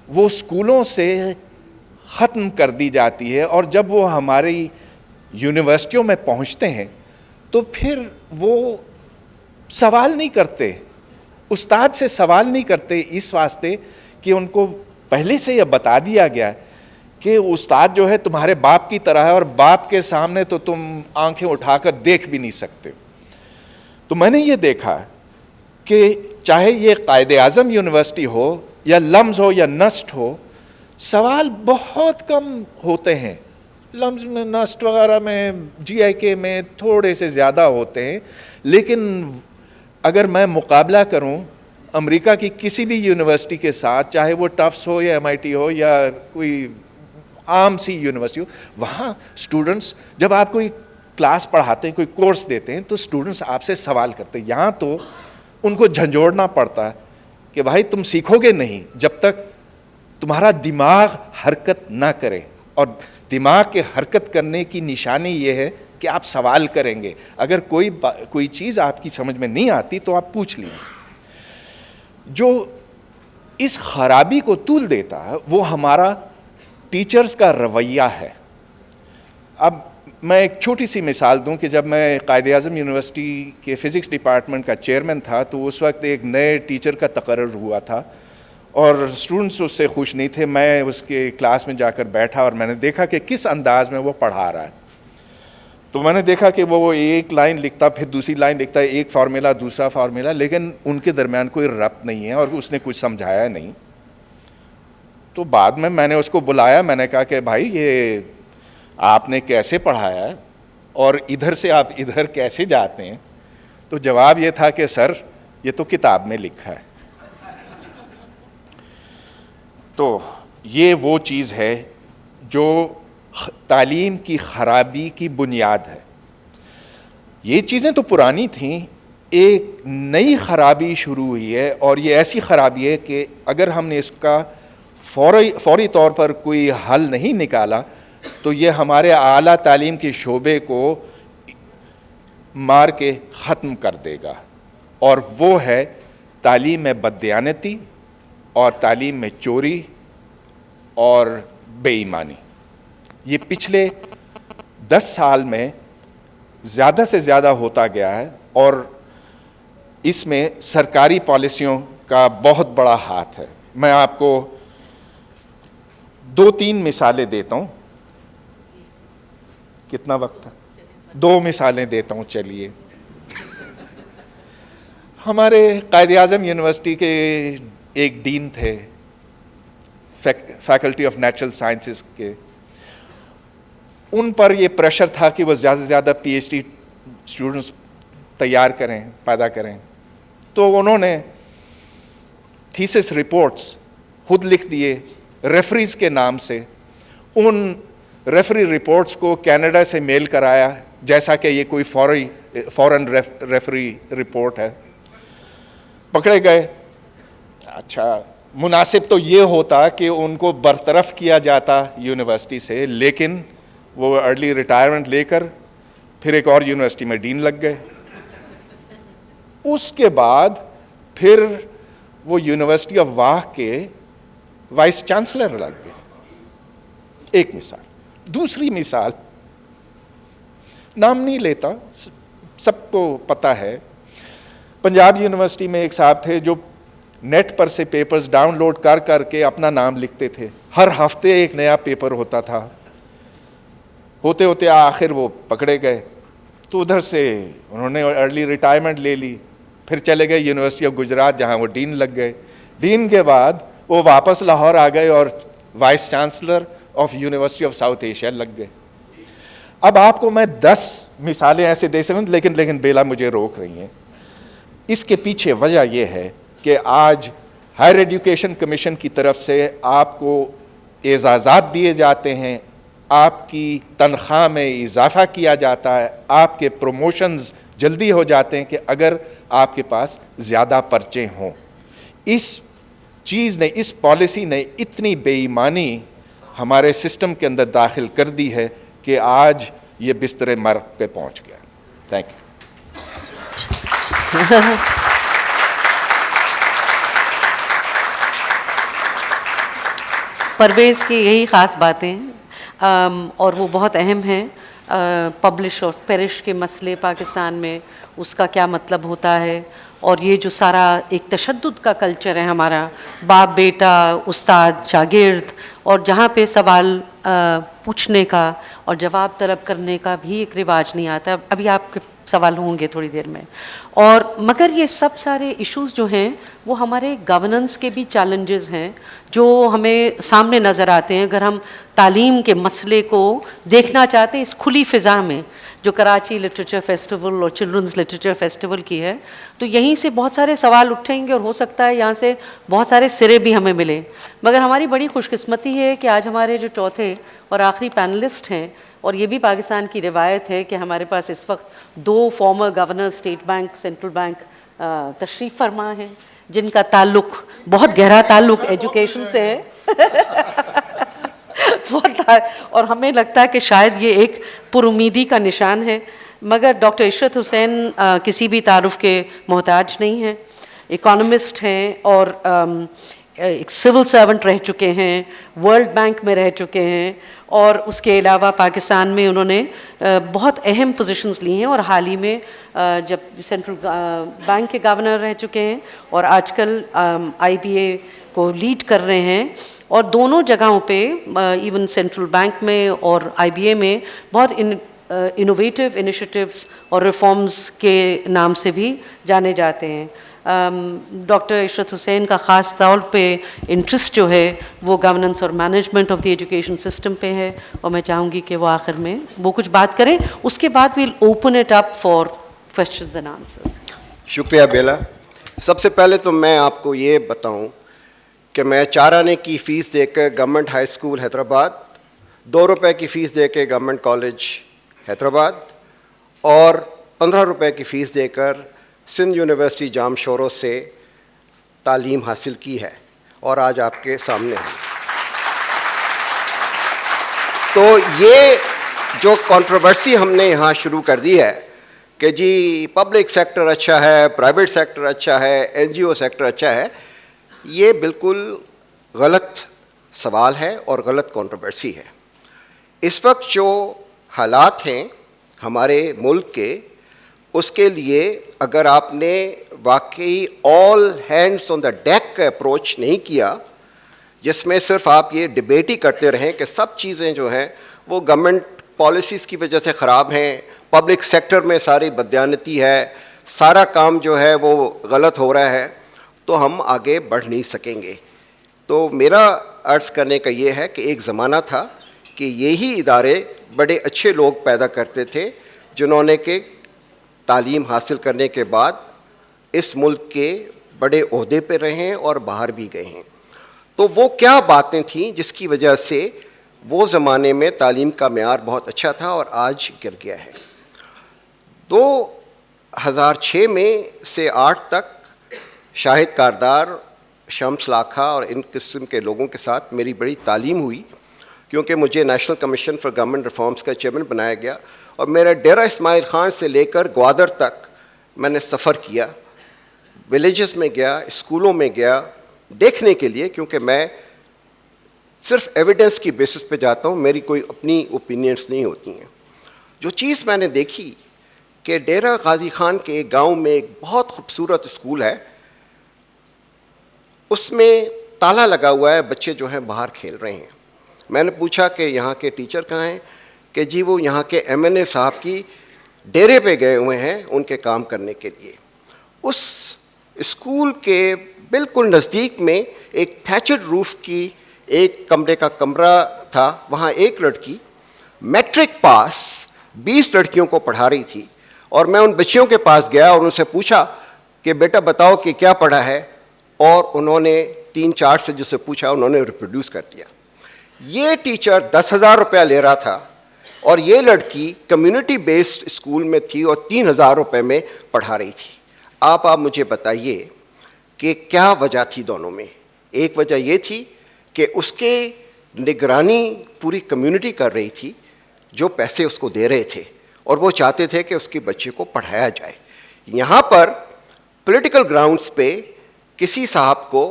وہ اسکولوں سے ختم کر دی جاتی ہے, اور جب وہ ہماری یونیورسٹیوں میں پہنچتے ہیں تو پھر وہ سوال نہیں کرتے, استاد سے سوال نہیں کرتے, اس واسطے کہ ان کو پہلے سے یہ بتا دیا گیا کہ استاد جو ہے تمہارے باپ کی طرح ہے, اور باپ کے سامنے تو تم آنکھیں اٹھا کر دیکھ بھی نہیں سکتے. تو میں نے یہ دیکھا کہ چاہے یہ قائد اعظم یونیورسٹی ہو یا لمز ہو یا نسٹ ہو, سوال بہت کم ہوتے ہیں. لمز میں, نسٹ وغیرہ میں, جی آئی کے میں تھوڑے سے زیادہ ہوتے ہیں, لیکن اگر میں مقابلہ کروں امریکہ کی کسی بھی یونیورسٹی کے ساتھ, چاہے وہ ٹفس ہو یا MIT ہو یا کوئی عام سی یونیورسٹی ہو, وہاں اسٹوڈنٹس جب آپ کوئی کلاس پڑھاتے ہیں, کوئی کورس دیتے ہیں, تو اسٹوڈنٹس آپ سے سوال کرتے ہیں. یہاں تو ان کو جھنجھوڑنا پڑتا ہے کہ بھائی تم سیکھو گے نہیں جب تک تمہارا دماغ حرکت نہ کرے, اور دماغ کے حرکت کرنے کی نشانی یہ ہے کہ آپ سوال کریں گے. اگر کوئی چیز آپ کی سمجھ میں نہیں آتی تو آپ پوچھ لیں. جو اس خرابی کو طول دیتا ہے وہ ہمارا ٹیچرز کا رویہ ہے. اب میں ایک چھوٹی سی مثال دوں کہ جب میں قائد اعظم یونیورسٹی کے فزکس ڈپارٹمنٹ کا چیئرمین تھا, تو اس وقت ایک نئے ٹیچر کا تقرر ہوا تھا, اور اسٹوڈنٹس اس سے خوش نہیں تھے. میں اس کے کلاس میں جا کر بیٹھا اور میں نے دیکھا کہ کس انداز میں وہ پڑھا رہا ہے. تو میں نے دیکھا کہ وہ ایک لائن لکھتا, پھر دوسری لائن لکھتا, ایک فارمولا دوسرا فارمولا, لیکن ان کے درمیان کوئی ربط نہیں ہے, اور اس نے کچھ سمجھایا نہیں. تو بعد میں نے اس کو بلایا, میں نے کہا کہ بھائی یہ آپ نے کیسے پڑھایا ہے, اور ادھر سے آپ ادھر کیسے جاتے ہیں؟ تو جواب یہ تھا کہ سر یہ تو کتاب میں لکھا ہے. تو یہ وہ چیز ہے جو تعلیم کی خرابی کی بنیاد ہے. یہ چیزیں تو پرانی تھیں, ایک نئی خرابی شروع ہوئی ہے, اور یہ ایسی خرابی ہے کہ اگر ہم نے اس کا فوری طور پر کوئی حل نہیں نکالا تو یہ ہمارے اعلیٰ تعلیم کے شعبے کو مار کے ختم کر دے گا, اور وہ ہے تعلیم میں بددیانتی اور تعلیم میں چوری اور بے ایمانی. یہ پچھلے 10 سال میں زیادہ سے زیادہ ہوتا گیا ہے, اور اس میں سرکاری پالیسیوں کا بہت بڑا ہاتھ ہے. میں آپ کو 2-3 مثالیں دیتا ہوں. کتنا وقت ہے؟ 2 مثالیں دیتا ہوں. چلیے, ہمارے قائد اعظم یونیورسٹی کے ایک ڈین تھے فیکلٹی آف نیچرل سائنسز کے. ان پر یہ پریشر تھا کہ وہ زیادہ سے زیادہ PhD اسٹوڈنٹس تیار کریں, پیدا کریں. تو انہوں نے تھیسس رپورٹس خود لکھ دیے ریفریز کے نام سے. ان ریفری رپورٹس کو کینیڈا سے میل کرایا جیسا کہ یہ کوئی فورن ریفری رپورٹ ہے. پکڑے گئے. اچھا, مناسب تو یہ ہوتا کہ ان کو برطرف کیا جاتا یونیورسٹی سے, لیکن وہ ارلی ریٹائرمنٹ لے کر پھر ایک اور یونیورسٹی میں ڈین لگ گئے. اس کے بعد پھر وہ یونیورسٹی آف واہ کے وائس چانسلر لگ گئے. ایک مثال. دوسری مثال, نام نہیں لیتا, سب کو پتہ ہے. پنجاب یونیورسٹی میں ایک صاحب تھے جو نیٹ پر سے پیپرز ڈاؤن لوڈ کر کے اپنا نام لکھتے تھے. ہر ہفتے ایک نیا پیپر ہوتا تھا. ہوتے ہوتے آخر وہ پکڑے گئے, تو ادھر سے انہوں نے ارلی ریٹائرمنٹ لے لی, پھر چلے گئے یونیورسٹی آف گجرات جہاں وہ ڈین لگ گئے. ڈین کے بعد وہ واپس لاہور آ گئے اور vice chancellor of university of south Asia لگ گئے. اب آپ کو میں 10 مثالیں ایسے دے سکوں, لیکن بیلا مجھے روک رہی ہیں. اس کے پیچھے وجہ یہ ہے کہ آج ہائر ایجوکیشن کمیشن کی طرف سے آپ کو اعزازات دیے جاتے ہیں, آپ کی تنخواہ میں اضافہ کیا جاتا ہے, آپ کے پروموشنز جلدی ہو جاتے ہیں کہ اگر آپ کے پاس زیادہ پرچے ہوں. اس چیز نے, اس پالیسی نے اتنی بے ایمانی ہمارے سسٹم کے اندر داخل کر دی ہے کہ آج یہ بستر مرگ پہ پہنچ گیا. Thank you. پرویز کی یہی خاص باتیں اور وہ بہت اہم ہیں. پبلش اور پیرش کے مسئلے پاکستان میں اس کا کیا مطلب ہوتا ہے, اور یہ جو سارا ایک تشدد کا کلچر ہے ہمارا, باپ بیٹا استاد شاگرد, اور جہاں پہ سوال پوچھنے کا اور جواب طلب کرنے کا بھی ایک رواج نہیں آتا. ابھی آپ کے سوال ہوں گے تھوڑی دیر میں. اور مگر یہ سب سارے ایشوز جو ہیں وہ ہمارے گورننس کے بھی چیلنجز ہیں جو ہمیں سامنے نظر آتے ہیں. اگر ہم تعلیم کے مسئلے کو دیکھنا چاہتے ہیں اس کھلی فضا میں جو کراچی لٹریچر فیسٹیول اور چلڈرنز لٹریچر فیسٹیول کی ہے, تو یہیں سے بہت سارے سوال اٹھیں گے اور ہو سکتا ہے یہاں سے بہت سارے سرے بھی ہمیں ملیں. مگر ہماری بڑی خوش قسمتی ہے کہ آج ہمارے جو چوتھے اور آخری پینلسٹ ہیں, اور یہ بھی پاکستان کی روایت ہے کہ ہمارے پاس اس وقت 2 former governor State Bank central bank تشریف فرما ہیں جن کا تعلق بہت گہرا تعلق ایجوکیشن سے ہے. اور ہمیں لگتا ہے کہ شاید یہ ایک پر امیدی کا نشان ہے. مگر ڈاکٹر عشرت حسین کسی بھی تعارف کے محتاج نہیں ہیں. اکانومسٹ ہیں اور ایک سول سرونٹ رہ چکے ہیں, ورلڈ بینک میں رہ چکے ہیں, اور اس کے علاوہ پاکستان میں انہوں نے بہت اہم پوزیشنز لی ہیں, اور حال ہی میں جب سینٹرل بینک کے گورنر رہ چکے ہیں اور آج کل IBA کو لیڈ کر رہے ہیں. اور دونوں جگہوں پہ ایون سینٹرل بینک میں اور IBA میں بہت انوویٹیو انیشیٹیوز اور ریفارمز کے نام سے بھی جانے جاتے ہیں. ڈاکٹر عشرت حسین کا خاص طور پہ انٹرسٹ جو ہے وہ گورننس اور management of the education system پہ ہے, اور میں چاہوں گی کہ وہ آخر میں وہ کچھ بات کریں. اس کے بعد we'll open it up for questions and answers. شکریہ بیلا. سب سے پہلے تو میں آپ کو یہ بتاؤں کہ میں 4 آنے کی فیس دے کے گورنمنٹ ہائی اسکول حیدرآباد, 2 روپے کی فیس دے کے گورنمنٹ کالج حیدرآباد, اور 15 روپے کی فیس دے کر سندھ یونیورسٹی جام شورو سے تعلیم حاصل کی ہے, اور آج آپ کے سامنے ہوں. تو یہ جو کنٹروورسی ہم نے یہاں شروع کر دی ہے کہ جی پبلک سیکٹر اچھا ہے, پرائیویٹ سیکٹر اچھا ہے, NGO سیکٹر اچھا ہے, یہ بالکل غلط سوال ہے اور غلط کنٹروورسی ہے. اس وقت جو حالات ہیں ہمارے ملک کے, اس کے لیے اگر آپ نے واقعی آل ہینڈس آن دا ڈیک کا اپروچ نہیں کیا, جس میں صرف آپ یہ ڈبیٹ ہی کرتے رہیں کہ سب چیزیں جو ہیں وہ گورنمنٹ پالیسیز کی وجہ سے خراب ہیں, پبلک سیکٹر میں ساری بددیانتی ہے, سارا کام جو ہے وہ غلط ہو رہا ہے, تو ہم آگے بڑھ نہیں سکیں گے. تو میرا عرض کرنے کا یہ ہے کہ ایک زمانہ تھا کہ یہی ادارے بڑے اچھے لوگ پیدا کرتے تھے جنہوں نے کہ تعلیم حاصل کرنے کے بعد اس ملک کے بڑے عہدے پہ رہے ہیں اور باہر بھی گئے ہیں. تو وہ کیا باتیں تھیں جس کی وجہ سے وہ زمانے میں تعلیم کا معیار بہت اچھا تھا اور آج گر گیا ہے. 2006 میں سے 8 تک شاہد کاردار, شمس لاکھا اور ان قسم کے لوگوں کے ساتھ میری بڑی تعلیم ہوئی, کیونکہ مجھے national commission for government reforms کا چیئرمین بنایا گیا, اور میرا ڈیرہ اسماعیل خان سے لے کر گوادر تک میں نے سفر کیا, ولیجز میں گیا, اسکولوں میں گیا دیکھنے کے لیے, کیونکہ میں صرف ایویڈنس کی بیسس پہ جاتا ہوں, میری کوئی اپنی اوپینینس نہیں ہوتی ہیں. جو چیز میں نے دیکھی کہ ڈیرہ غازی خان کے ایک گاؤں میں ایک بہت خوبصورت اسکول ہے, اس میں تالا لگا ہوا ہے, بچے جو ہیں باہر کھیل رہے ہیں. میں نے پوچھا کہ یہاں کے ٹیچر کہاں ہیں, کہ جی وہ یہاں کے MNA صاحب کی ڈیرے پہ گئے ہوئے ہیں ان کے کام کرنے کے لیے. اس اسکول کے بالکل نزدیک میں ایک تھیچڈ روف کی ایک کمرے کا کمرہ تھا, وہاں ایک لڑکی میٹرک پاس 20 لڑکیوں کو پڑھا رہی تھی, اور میں ان بچیوں کے پاس گیا اور ان سے پوچھا کہ بیٹا بتاؤ کہ کیا پڑھا ہے, اور انہوں نے 3-4 سے جس سے پوچھا انہوں نے ریپروڈیوس کر دیا. یہ ٹیچر 10,000 روپیہ لے رہا تھا, اور یہ لڑکی کمیونٹی بیسڈ اسکول میں تھی اور 3,000 روپے میں پڑھا رہی تھی. آپ مجھے بتائیے کہ کیا وجہ تھی دونوں میں. ایک وجہ یہ تھی کہ اس کے نگرانی پوری کمیونٹی کر رہی تھی جو پیسے اس کو دے رہے تھے, اور وہ چاہتے تھے کہ اس کے بچے کو پڑھایا جائے. یہاں پر پولیٹیکل گراؤنڈز پہ کسی صاحب کو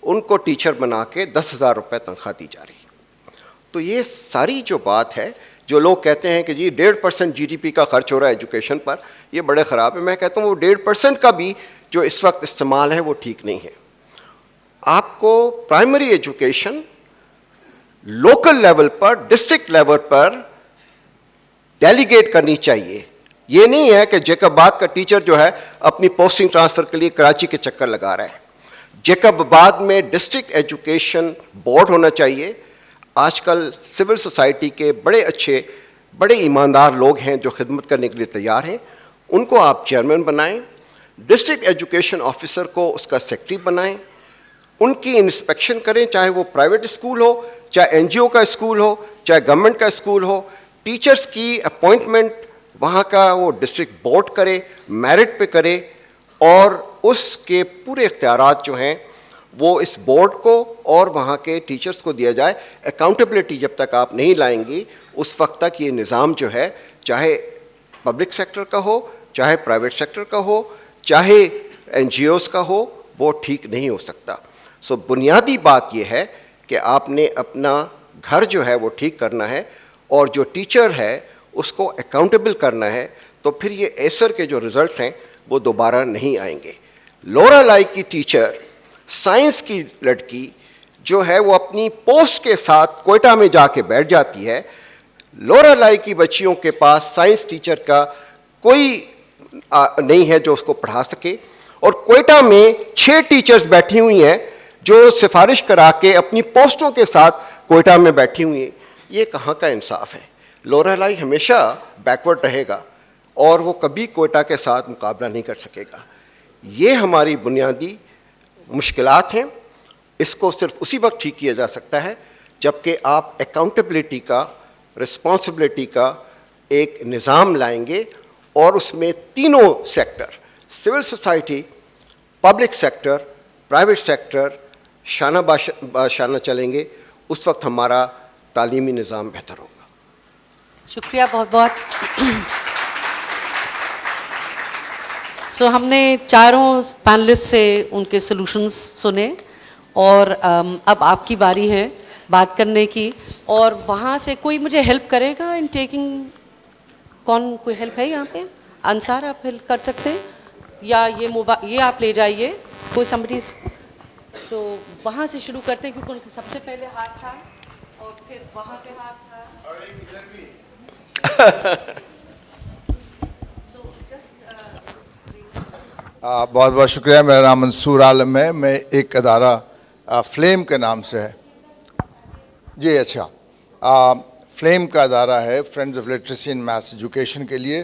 ان کو ٹیچر بنا کے 10,000 روپے تنخواہ دی جا رہی ہے. تو یہ ساری جو بات ہے, جو لوگ کہتے ہیں کہ جی 1.5% GDP کا خرچ ہو رہا ہے ایجوکیشن پر, یہ بڑے خراب ہے. میں کہتا ہوں وہ 1.5% کا بھی جو اس وقت استعمال ہے وہ ٹھیک نہیں ہے. آپ کو پرائمری ایجوکیشن لوکل لیول پر, ڈسٹرکٹ لیول پر ڈیلیگیٹ کرنی چاہیے. یہ نہیں ہے کہ جیکب آباد کا ٹیچر جو ہے اپنی پوسٹنگ ٹرانسفر کے لیے کراچی کے چکر لگا رہا ہے. جیکب آباد میں ڈسٹرکٹ ایجوکیشن بورڈ ہونا چاہیے. آج کل سول سوسائٹی کے بڑے اچھے, بڑے ایماندار لوگ ہیں جو خدمت کرنے کے لیے تیار ہیں. ان کو آپ چیئرمین بنائیں, ڈسٹرکٹ ایجوکیشن آفیسر کو اس کا سیکرٹری بنائیں, ان کی انسپیکشن کریں, چاہے وہ پرائیویٹ اسکول ہو, چاہے NGO کا اسکول ہو, چاہے گورنمنٹ کا اسکول ہو. ٹیچرز کی اپوائنٹمنٹ وہاں کا وہ ڈسٹرکٹ بورڈ کرے, میرٹ پہ کرے, اور اس کے پورے اختیارات جو ہیں وہ اس بورڈ کو اور وہاں کے ٹیچرز کو دیا جائے. اکاؤنٹیبلٹی جب تک آپ نہیں لائیں گی اس وقت تک یہ نظام جو ہے, چاہے پبلک سیکٹر کا ہو, چاہے پرائیویٹ سیکٹر کا ہو, چاہے NGOs کا ہو, وہ ٹھیک نہیں ہو سکتا. سو بنیادی بات یہ ہے کہ آپ نے اپنا گھر جو ہے وہ ٹھیک کرنا ہے, اور جو ٹیچر ہے اس کو اکاؤنٹیبل کرنا ہے. تو پھر یہ ایسر کے جو رزلٹس ہیں وہ دوبارہ نہیں آئیں گے. لورا لائی کی ٹیچر, سائنس کی لڑکی جو ہے وہ اپنی پوسٹ کے ساتھ کوئٹہ میں جا کے بیٹھ جاتی ہے. لورا لائی کی بچیوں کے پاس سائنس ٹیچر کا کوئی نہیں ہے جو اس کو پڑھا سکے, اور کوئٹہ میں 6 ٹیچرز بیٹھی ہوئی ہیں جو سفارش کرا کے اپنی پوسٹوں کے ساتھ کوئٹہ میں بیٹھی ہوئی ہیں. یہ کہاں کا انصاف ہے؟ لورا لائی ہمیشہ بیکورڈ رہے گا اور وہ کبھی کوئٹہ کے ساتھ مقابلہ نہیں کر سکے گا. یہ ہماری بنیادی مشکلات ہیں. اس کو صرف اسی وقت ٹھیک کیا جا سکتا ہے جب کہ آپ اکاؤنٹیبلٹی کا, رسپانسبلٹی کا ایک نظام لائیں گے, اور اس میں تینوں sector, civil society, public sector, private sector شانہ باشانہ چلیں گے. اس وقت ہمارا تعلیمی نظام بہتر ہوگا. شکریہ بہت بہت. سو ہم نے چاروں پینلسٹ سے ان کے سلوشنز سنے, اور اب آپ کی باری ہے بات کرنے کی. اور وہاں سے کوئی مجھے ہیلپ کرے گا ان ٹیکنگ, کون کوئی ہیلپ ہے یہاں پہ؟ انصار آپ ہیلپ کر سکتے ہیں, یا یہ آپ لے جائیے کوئی سمبڈی. تو وہاں سے شروع کرتے ہیں کیونکہ ان کے سب سے پہلے ہاتھ تھا, اور پھر وہاں پہ ہاتھ تھا, اور ادھر بھی. بہت بہت شکریہ. میرا نام منصور عالم ہے. میں ایک ادارہ فلیم کے نام سے ہے. جی اچھا, فلیم کا ادارہ ہے friends of literacy and maths education کے لیے,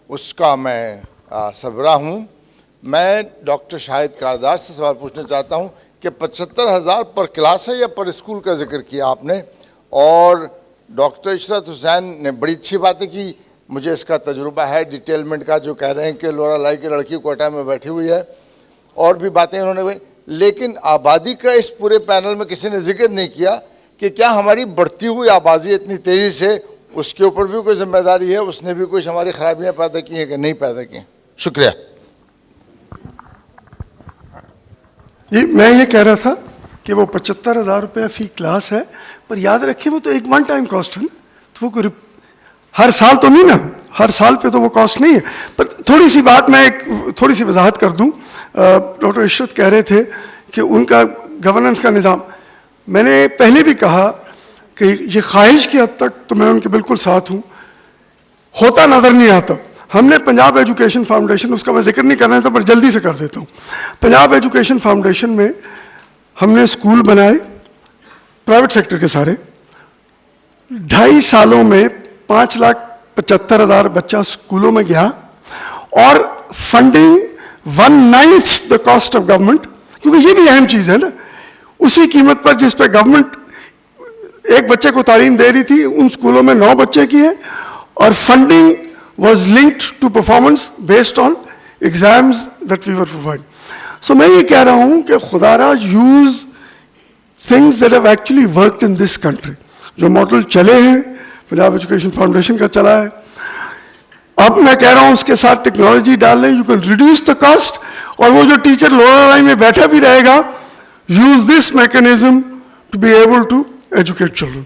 اس کا میں سربراہ ہوں. میں ڈاکٹر شاہد کاردار سے سوال پوچھنا چاہتا ہوں کہ 75,000 پر کلاس ہے یا پر اسکول کا ذکر کیا آپ نے؟ اور ڈاکٹر عشرت حسین نے بڑی اچھی باتیں کی, مجھے اس کا تجربہ ہے ڈیٹیلمنٹ کا, جو کہہ رہے ہیں کہ لورا لائی کی لڑکی کوئٹہ میں بیٹھی ہوئی ہے, اور بھی باتیں انہوں نے. لیکن آبادی کا اس پورے پینل میں کسی نے ذکر نہیں کیا کہ کیا ہماری بڑھتی ہوئی آبادی اتنی تیزی سے, اس کے اوپر بھی کوئی ذمہ داری ہے, اس نے بھی کچھ ہماری خرابیاں پیدا کی ہیں کہ نہیں پیدا کی ہیں؟ شکریہ. جی میں یہ کہہ رہا تھا کہ وہ 75,000 روپیہ فی کلاس ہے, پر یاد رکھیں وہ تو ایک ون ٹائم کاسٹ ہے نا, تو وہ کوئی ہر سال تو نہیں نا, ہر سال پہ تو وہ کاسٹ نہیں ہے. پر تھوڑی سی بات میں ایک تھوڑی سی وضاحت کر دوں. ڈاکٹر عشرت کہہ رہے تھے کہ ان کا گورننس کا نظام, میں نے پہلے بھی کہا کہ یہ خواہش کی حد تک تو میں ان کے بالکل ساتھ ہوں, ہوتا نظر نہیں آتا. ہم نے پنجاب ایجوکیشن فاؤنڈیشن, اس کا میں ذکر نہیں کرنا تھا پر جلدی سے کر دیتا ہوں. پنجاب ایجوکیشن فاؤنڈیشن میں ہم نے اسکول بنائے پرائیویٹ سیکٹر کے سارے. 2.5 سالوں میں 5,75,000 بچہ اسکولوں میں گیا, اور funding 1/9 the cost of government, کیونکہ یہ بھی اہم چیز ہے نا. اسی قیمت پر جس پہ گورنمنٹ ایک بچے کو تعلیم دے رہی تھی, ان اسکولوں میں 9 بچے کی ہے, اور funding was linked to performance based on exams that we were providing. So میں یہ کہہ رہا ہوں کہ خدا را use things that have actually worked in this country. جو ماڈل چلے ہیں, پنجاب ایجوکیشن فاؤنڈیشن کا چلا ہے, اب میں کہہ رہا ہوں اس کے ساتھ ٹیکنالوجی ڈال لیں, you can reduce the cost, اور وہ جو ٹیچر لورا لائی میں بیٹھا بھی رہے گا, use this mechanism to be able to educate children.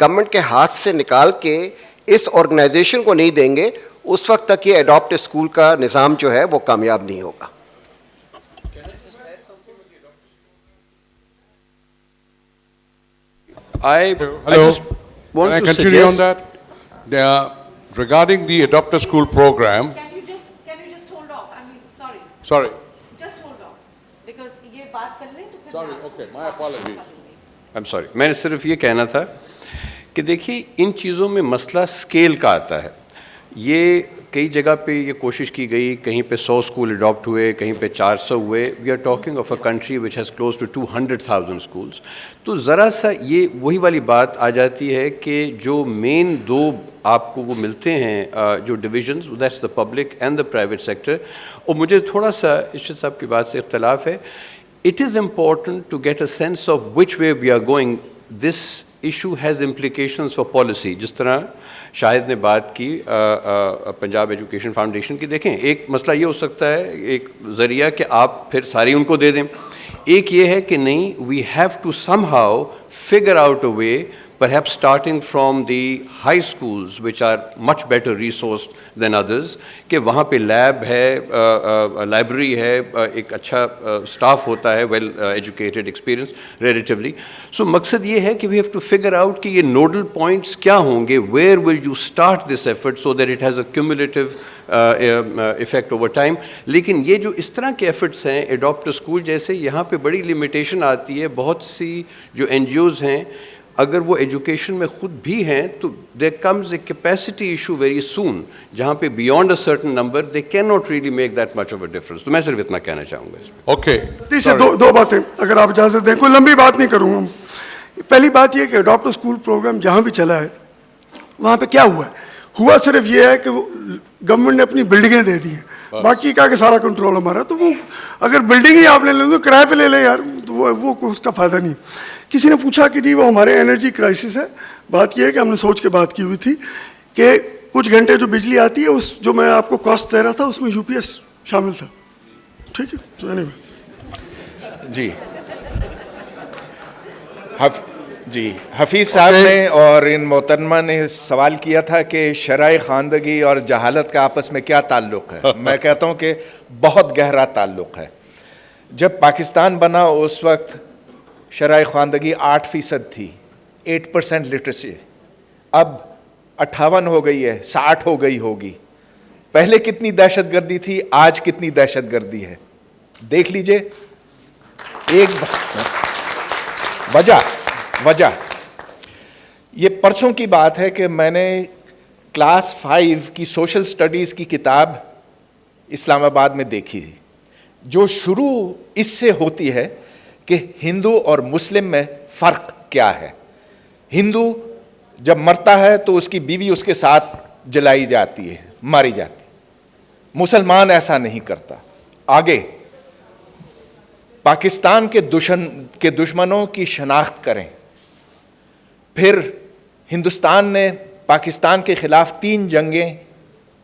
Government کے ہاتھ سے نکال کے اس آرگنائزیشن کو نہیں دیں گے, اس وقت تک یہ اڈاپٹ اسکول کا نظام جو ہے وہ کامیاب نہیں ہوگا. I Hello. just want Can I to continue on suggest, that? Regarding the Adopt a School program, Can you just hold off? I mean, sorry, sorry, just hold off. Because یہ بات کر لیں تو پھر sorry, okay, my apologies. I'm sorry, میں نے صرف یہ کہنا تھا کہ دیکھیے ان چیزوں میں مسئلہ سکیل کا آتا ہے. یہ کئی جگہ پہ یہ کوشش کی گئی, کہیں پہ 100 اسکول اڈاپٹ ہوئے, کہیں پہ 400 ہوئے. We are talking of a country which has close to 200,000 schools. تو ذرا سا یہ وہی والی بات آ جاتی ہے کہ جو مین دو آپ کو وہ ملتے ہیں جو divisions, that's the public and the private sector. اور مجھے تھوڑا سا ارشد صاحب کی بات سے اختلاف ہے. It is important to get a sense of which way we are going. This issue has implications for policy. جس طرح شاہد نے بات کی پنجاب ایجوکیشن فاؤنڈیشن کی, دیکھیں ایک مسئلہ یہ ہو سکتا ہے, ایک ذریعہ کہ آپ پھر ساری ان کو دے دیں. ایک یہ ہے کہ نہیں, we have to somehow figure out a way, perhaps starting from the high schools which are much better resourced than others, کہ وہاں پہ لیب ہے, لائبریری ہے, ایک اچھا اسٹاف ہوتا ہے, well educated, experience relatively. So مقصد یہ ہے کہ we have to figure out کہ یہ نوڈل پوائنٹس کیا ہوں گے, where will you start this effort so that it has a cumulative effect over time. لیکن یہ جو اس طرح کے ایفرٹس ہیں اڈاپٹ اسکول جیسے, یہاں پہ بڑی لمیٹیشن آتی ہے. بہت سی جو این جی اوز ہیں اگر وہ ایجوکیشن میں خود بھی ہیں تو there comes a capacity issue very soon, جہاں پہ beyond a certain number they can not really make that much of a difference. تو میں صرف اتنا کہنا چاہوں گا اس میں. Okay. تیسرے دو باتیں اگر آپ اجازت دیں, کوئی لمبی بات نہیں کروں گا. پہلی بات یہ کہ اڈاپٹ اسکول پروگرام جہاں بھی چلا ہے وہاں پہ کیا ہوا ہے, ہوا صرف یہ ہے کہ وہ گورنمنٹ نے اپنی بلڈنگیں دے دی ہیں, باقی کا کہ سارا کنٹرول ہمارا. تو وہ اگر بلڈنگ ہی آپ لے لیں تو کرائے پہ لے لیں یار, تو وہ اس کا فائدہ نہیں. کسی نے پوچھا کہ جی وہ ہمارے انرجی کرائسس ہے. بات یہ ہے کہ ہم نے سوچ کے بات کی ہوئی تھی کہ کچھ گھنٹے جو بجلی آتی ہے اس جو میں آپ کو کاسٹ دے رہا تھا اس میں یو پی ایس شامل تھا. ٹھیک ہے جی جی حفیظ صاحب نے اور ان محترمہ نے سوال کیا تھا کہ شرح خواندگی اور جہالت کا آپس میں کیا تعلق ہے. میں کہتا ہوں کہ بہت گہرا تعلق ہے. جب پاکستان بنا اس وقت شرح خواندگی 8% تھی, 8% لٹریسی. اب 58 ہو گئی ہے, 60 ہو گئی ہوگی. پہلے کتنی دہشت گردی تھی, آج کتنی دہشت گردی ہے, دیکھ لیجئے. ایک وجہ یہ پرسوں کی بات ہے کہ میں نے کلاس 5 کی سوشل سٹڈیز کی کتاب اسلام آباد میں دیکھی تھی, جو شروع اس سے ہوتی ہے کہ ہندو اور مسلم میں فرق کیا ہے. ہندو جب مرتا ہے تو اس کی بیوی اس کے ساتھ جلائی جاتی ہے, ماری جاتی. مسلمان ایسا نہیں کرتا. آگے پاکستان کے دشمنوں کی شناخت کریں. پھر ہندوستان نے پاکستان کے خلاف 3 جنگیں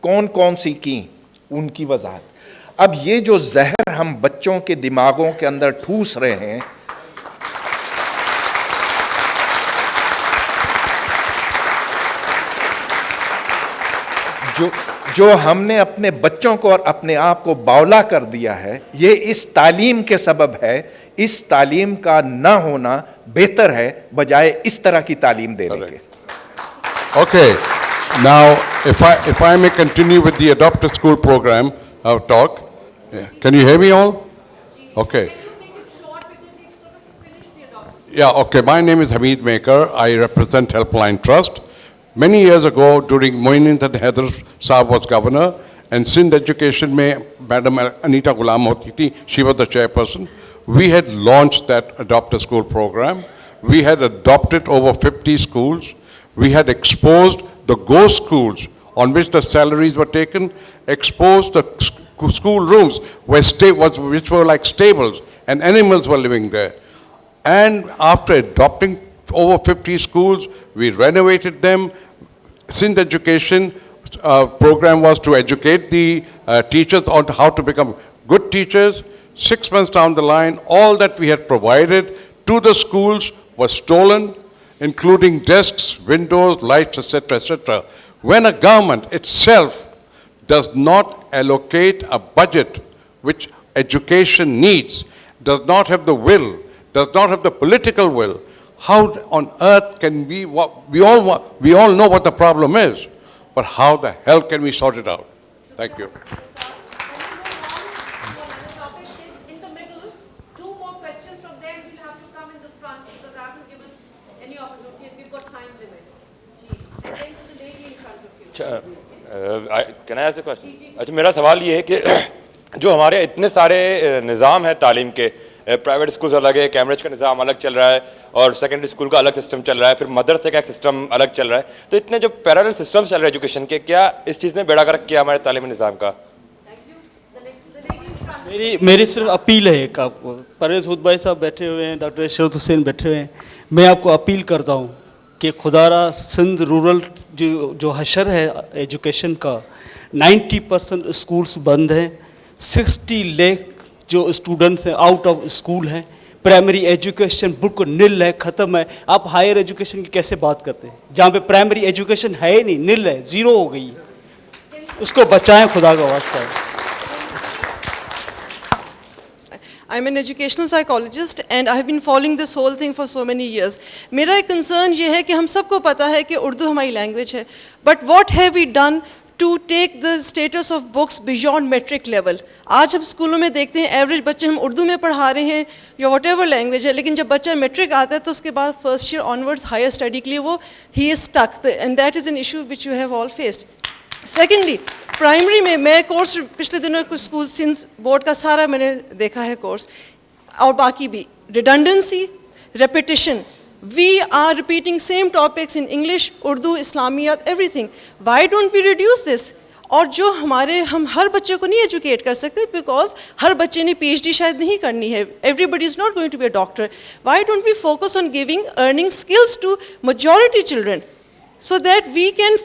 کون کون سی کیں, ان کی وضاحت. اب یہ جو زہر ہم بچوں کے دماغوں کے اندر ٹھوس رہے ہیں, جو ہم نے اپنے بچوں کو اور اپنے آپ کو باولا کر دیا ہے, یہ اس تعلیم کے سبب ہے. اس تعلیم کا نہ ہونا بہتر ہے بجائے اس طرح کی تعلیم دینے کے. Okay. Now, if I may continue with the Adopt a School program of talk. Yeah. Can you hear me all? Okay. Yeah, okay. My name is Hamid Maker. I represent Helpline Trust. Many years ago, during Moinuddin Haider Saab was governor, and Sindh Education mein Madam Anita Ghulam hoti thi, she was the chairperson. We had launched that Adopt a School program. We had adopted over 50 schools. We had exposed the ghost schools on which the salaries were taken, exposed the school rooms which were like stables and animals were living there. And after adopting over 50 schools, we renovated them. Sindh Education program was to educate the teachers on how to become good teachers. 6 months down the line, all that we had provided to the schools was stolen. including desks, windows, lights, etc., etc. When a government itself does not allocate a budget which education needs, does not have the will, does not have the political will, how on earth can we all know what the problem is, but how the hell can we sort it out? Thank you. In the middle, 2 more questions from there, and we'll have to come in the front because I haven't given any opportunity and we've got time limit. And then to the lady in front of you. Can I ask a question? اچھا میرا سوال یہ ہے کہ جو ہمارے اتنے سارے نظام ہیں تعلیم کے, پرائیویٹ اسکولز الگ ہے, کیمبرج کا نظام الگ چل رہا ہے, اور سیکنڈری اسکول کا الگ سسٹم چل رہا ہے, پھر مدرسے کا ایک سسٹم الگ چل رہا ہے, تو اتنے جو پیرالل سسٹمز چل رہے ہیں ایجوکیشن کے, کیا اس چیز نے بیڑا گرک کیا ہمارے تعلیمی نظام کا؟ میری صرف اپیل ہے ایک آپ کو. پرویز ہود بھائی صاحب بیٹھے ہوئے ہیں, ڈاکٹر اشرت حسین بیٹھے ہوئے ہیں, میں آپ کو اپیل کرتا ہوں کہ خدا را سندھ رورل جو حشر ہے ایجوکیشن کا, 90% اسکولس بند ہیں, 60 لاکھ جو اسٹوڈنٹس ہیں آؤٹ آف اسکول ہیں, پرائمری ایجوکیشن بالکل نل ہے, ختم ہے. آپ ہائر ایجوکیشن کی کیسے بات کرتے ہیں جہاں پہ پرائمری ایجوکیشن ہے ہی نہیں, نل ہے, زیرو ہو گئی ہے. اس کو بچائیں, خدا کا واسطہ ہے. I'm an educational psychologist and I have been following this whole thing for so many years. میرا ایک کنسرن یہ ہے کہ ہم سب کو پتہ ہے کہ اردو ہماری لینگویج ہے, but what have we done to take the status of books beyond matric level. آج ہم اسکولوں میں دیکھتے ہیں ایوریج بچے ہم اردو میں پڑھا رہے ہیں یا واٹ ایور لینگویج ہے, لیکن جب بچہ میٹرک آتا ہے تو اس کے بعد first year onwards higher study کے لیے وہ ہی is stuck, and that is an issue which you have all faced. Secondly, primary میں کورس پچھلے دنوں کچھ اسکول سندھ بورڈ کا سارا میں نے دیکھا ہے کورس, اور باقی بھی redundancy, repetition. We are repeating same topics in English, Urdu, Islamiyat, everything. Why don't we reduce this? اور جو ہم ہر بچے کو نہیں ایجوکیٹ کر سکتے بیکاز ہر بچے نے پی ایچ ڈی شاید نہیں کرنی ہے. Everybody is not going to be a doctor. Why don't we focus on giving earning skills to majority children so that we can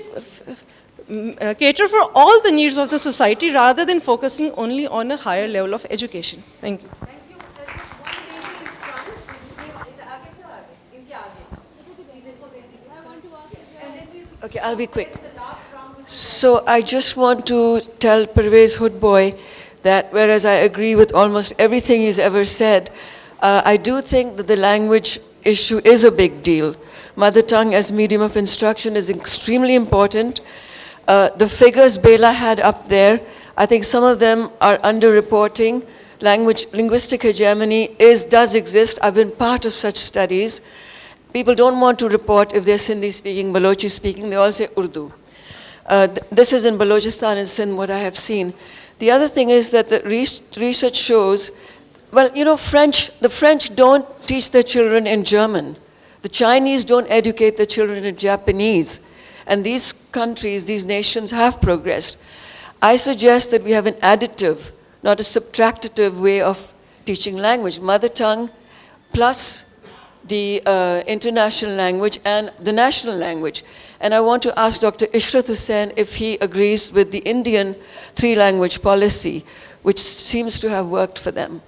cater for all the needs of the society rather than focusing only on a higher level of education? Thank you. Okay, I'll be quick. So I just want to tell Parvez Hoodboy that whereas I agree with almost everything he's ever said, I do think that the language issue is a big deal. Mother tongue as medium of instruction is extremely important. The figures Bela had up there, I think some of them are underreporting. Linguistic hegemony does exist. I've been part of such studies. People don't want to report if they're Sindhi speaking, Balochi speaking, they all say Urdu. This is in Balochistan and Sindh, what I have seen. The other thing is that the research shows, well, you know, the French don't teach their children in German. The Chinese don't educate their children in Japanese. And these countries, these nations have progressed. I suggest that we have an additive, not a subtractive way of teaching language. Mother tongue plus the international language and the national language. And I want to ask Dr. Ishrat Hussain if he agrees with the Indian 3-language policy, which seems to have worked for them.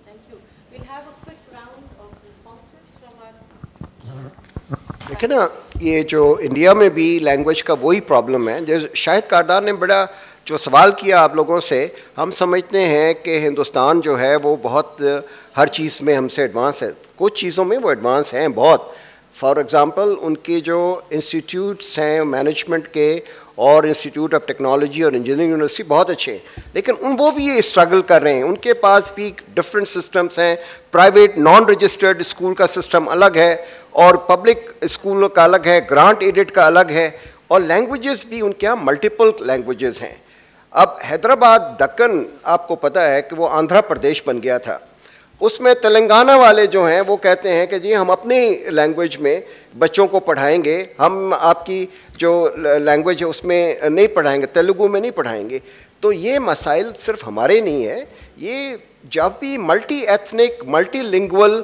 Thank you. We'll have a quick round of responses from our... دیکھیں نا, یہ جو India میں بھی language کا وہی problem ہے. شاہد کاردار نے بڑا جو سوال کیا آپ لوگوں سے, ہم سمجھتے ہیں کہ ہندوستان جو ہے وہ بہت ہر چیز میں ہم سے ایڈوانس ہے. کچھ چیزوں میں وہ ایڈوانس ہیں بہت. فار ایگزامپل ان کی جو انسٹیٹیوٹس ہیں مینجمنٹ کے اور انسٹیٹیوٹ آف ٹیکنالوجی اور انجینئرنگ یونیورسٹی بہت اچھے ہیں, لیکن وہ بھی یہ اسٹرگل کر رہے ہیں. ان کے پاس بھی ڈفرینٹ سسٹمس ہیں. پرائیویٹ نان رجسٹرڈ اسکول کا سسٹم الگ ہے اور پبلک اسکولوں کا الگ ہے, گرانٹ ایڈڈ کا الگ ہے, اور لینگویجز بھی ان کے یہاں ملٹیپل لینگویجز ہیں. اب حیدرآباد دکن آپ کو پتہ ہے کہ وہ آندھرا پردیش بن گیا تھا. اس میں تلنگانہ والے جو ہیں وہ کہتے ہیں کہ جی ہم اپنی لینگویج میں بچوں کو پڑھائیں گے, ہم آپ کی جو لینگویج ہے اس میں نہیں پڑھائیں گے, تیلگو میں نہیں پڑھائیں گے. تو یہ مسائل صرف ہمارے نہیں ہیں, یہ جب بھی multi ethnic multi lingual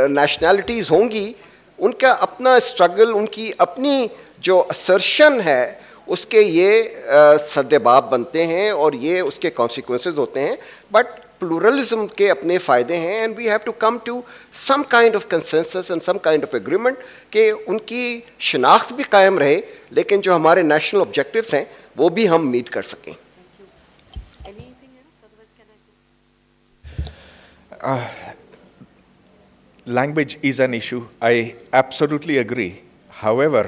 nationalities ہوں گی, ان کا اپنا اسٹرگل, ان کی اپنی جو اسرشن ہے اس کے یہ سد باب بنتے ہیں اور یہ اس کے کانسیکوینسز ہوتے ہیں. بٹ pluralism کے اپنے فائدے ہیں, and we have to come to some kind of consensus and some kind of agreement کہ ان کی شناخت بھی قائم رہے, لیکن جو ہمارے نیشنل آبجیکٹیوز ہیں وہ بھی ہم میٹ کر سکیں. Language is an issue. I absolutely agree. However,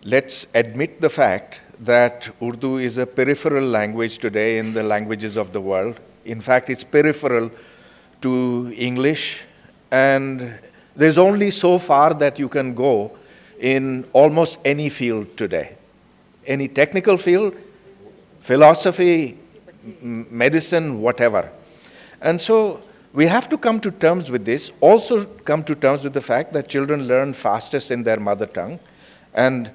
let's admit the fact that Urdu is a peripheral language today in the languages of the world. In fact, it's peripheral to English, and there's only so far that you can go in almost any field today. Any technical field, philosophy, medicine, whatever. And so we have to come to terms with this, also come to terms with the fact that children learn fastest in their mother tongue, and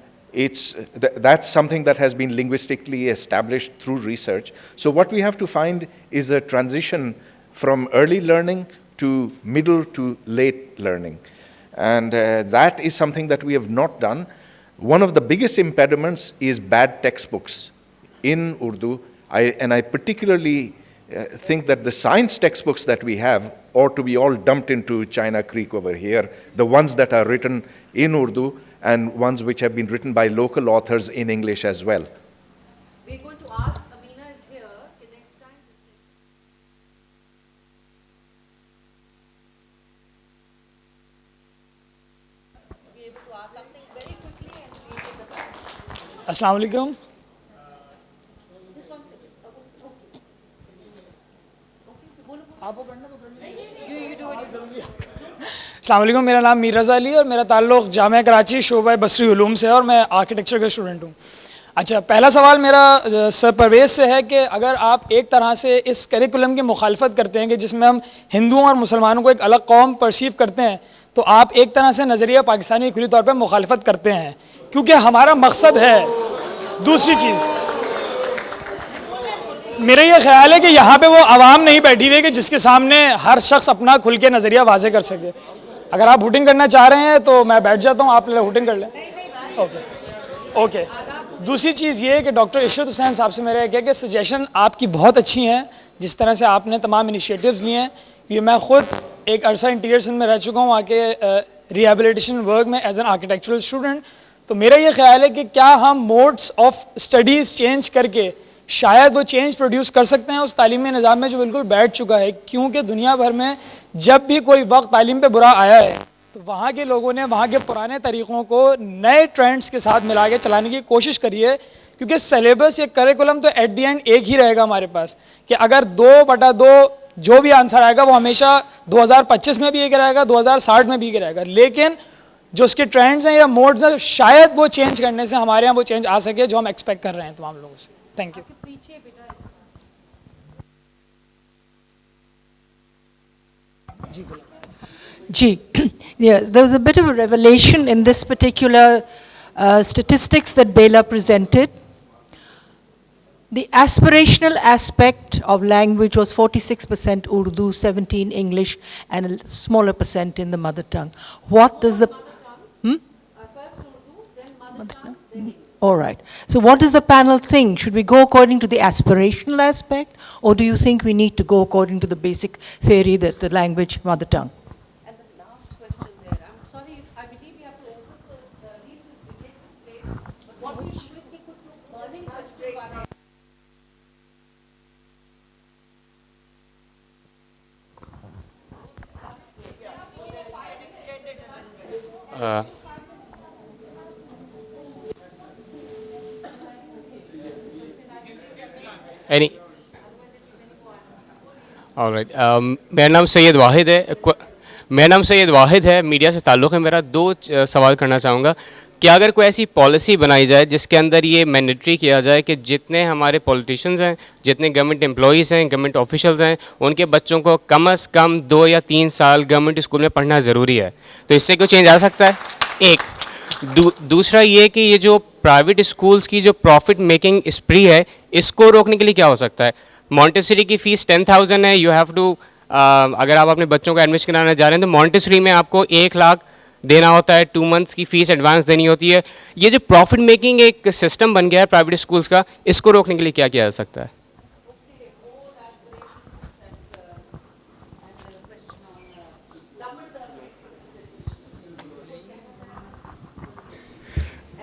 that's something that has been linguistically established through research. So what we have to find is a transition from early learning to middle to late learning. And that is something that we have not done. One of the biggest impediments is bad textbooks in Urdu. I particularly think that the science textbooks that we have ought to be all dumped into China Creek over here, the ones that are written in Urdu and ones which have been written by local authors in English as well. We're going to ask, Amina is here, the next time. Be able to ask something very quickly and we'll take the time. Assalamu alaikum. السلام علیکم. میرا نام میر رضا علی اور میرا تعلق جامعہ کراچی شعبہ بصری علوم سے ہے اور میں آرکیٹیکچر کا اسٹوڈنٹ ہوں. اچھا, پہلا سوال میرا سر پرویز سے ہے کہ اگر آپ ایک طرح سے اس کریکولم کی مخالفت کرتے ہیں کہ جس میں ہم ہندوؤں اور مسلمانوں کو ایک الگ قوم پرسیو کرتے ہیں, تو آپ ایک طرح سے نظریہ پاکستانی کھلی طور پہ مخالفت کرتے ہیں, کیونکہ ہمارا مقصد ہے. دوسری چیز میرا یہ خیال ہے کہ یہاں پہ وہ عوام نہیں بیٹھی ہوئی کہ جس کے سامنے ہر شخص اپنا کھل کے نظریہ واضح کر سکے. اگر آپ ہوٹنگ کرنا چاہ رہے ہیں تو میں بیٹھ جاتا ہوں, آپ ہوٹنگ کر لیں. اوکے. دوسری چیز یہ ہے کہ ڈاکٹر عشرت حسین صاحب سے میرا یہ کہ سجیشن آپ کی بہت اچھی ہیں, جس طرح سے آپ نے تمام انیشیٹیوز لیے ہیں. یہ میں خود ایک عرصہ انٹیریئر سندھ میں رہ چکا ہوں, وہاں کے ریہیبلیٹیشن ورک میں ایز این آرکیٹیکچرل اسٹوڈنٹ. تو میرا یہ خیال ہے کہ کیا ہم موڈس آف اسٹڈیز چینج کر کے شاید وہ چینج پروڈیوس کر سکتے ہیں اس تعلیمی نظام میں جو بالکل بیٹھ چکا ہے. کیونکہ دنیا بھر میں جب بھی کوئی وقت تعلیم پہ برا آیا ہے تو وہاں کے لوگوں نے وہاں کے پرانے طریقوں کو نئے ٹرینڈز کے ساتھ ملا کے چلانے کی کوشش کری ہے. کیونکہ سلیبس یا کریکولم تو ایٹ دی اینڈ ایک ہی رہے گا ہمارے پاس, کہ اگر 2/2 جو بھی آنسر آئے گا وہ ہمیشہ 2025 میں بھی ایک رہے گا, 2060 میں بھی ایک رہے گا. لیکن جو اس کے ٹرینڈز ہیں یا موڈز ہیں, شاید وہ چینج کرنے سے ہمارے یہاں وہ چینج آ سکے جو ہم ایکسپیکٹ کر رہے ہیں تمام لوگوں سے. Thank you. Gee, yeah, there was a bit of a revelation in this particular statistics that Bela presented. The aspirational aspect of language was 46% Urdu, 17% English, and a smaller percent in the mother tongue. What does the... First Urdu, then mother tongue, then English. All right. So what does the panel think? Should we go according to the aspirational aspect, or do you think we need to go according to the basic theory that the language, mother tongue? And the last question there, I'm sorry, I believe we have to leave this place, but what we should do is we could do burning break. میرا نام سید واحد ہے. Media سے تعلق ہے میرا. 2 سوال کرنا چاہوں گا. کیا اگر کوئی ایسی پالیسی بنائی جائے جس کے اندر یہ مینڈیٹری کیا جائے کہ جتنے ہمارے پولیٹیشینز ہیں, جتنے گورنمنٹ امپلائیز ہیں, گورنمنٹ آفیشلز ہیں, ان کے بچوں کو کم از کم 2 یا 3 سال گورنمنٹ اسکول میں پڑھنا ضروری ہے, تو اس سے کوئی چینج آ سکتا ہے؟ ایک. دوسرا یہ کہ یہ جو پرائیویٹ اسکولز کی جو پروفٹ میکنگ اسپری ہے, اس کو روکنے کے لیے کیا ہو سکتا ہے؟ مونٹیسری کی فیس 10,000 ہے. یو ہیو ٹو, اگر آپ اپنے بچوں کو ایڈمیشن کرانا چاہ رہے ہیں تو مونٹیسری میں آپ کو 1 لاکھ دینا ہوتا ہے, 2 months کی فیس ایڈوانس دینی ہوتی ہے. یہ جو پروفٹ میکنگ ایک سسٹم بن گیا ہے پرائیویٹ اسکولز کا, اس کو روکنے کے لیے کیا کیا جا سکتا ہے؟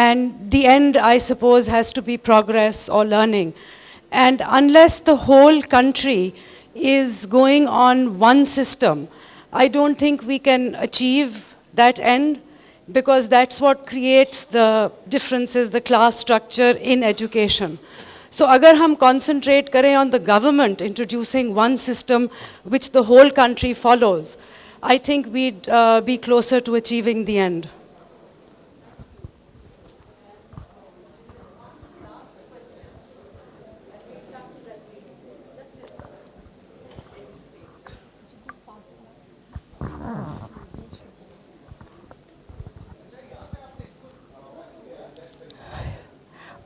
and the end I suppose has to be progress or learning, and unless the whole country is going on one system, I don't think we can achieve that end, because that's what creates the differences, the class structure in education. So agar hum concentrate kare on the government introducing one system which the whole country follows, I think we'd be closer to achieving the end.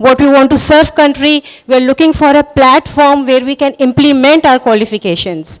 What we want to serve country, we are looking for a platform where we can implement our qualifications.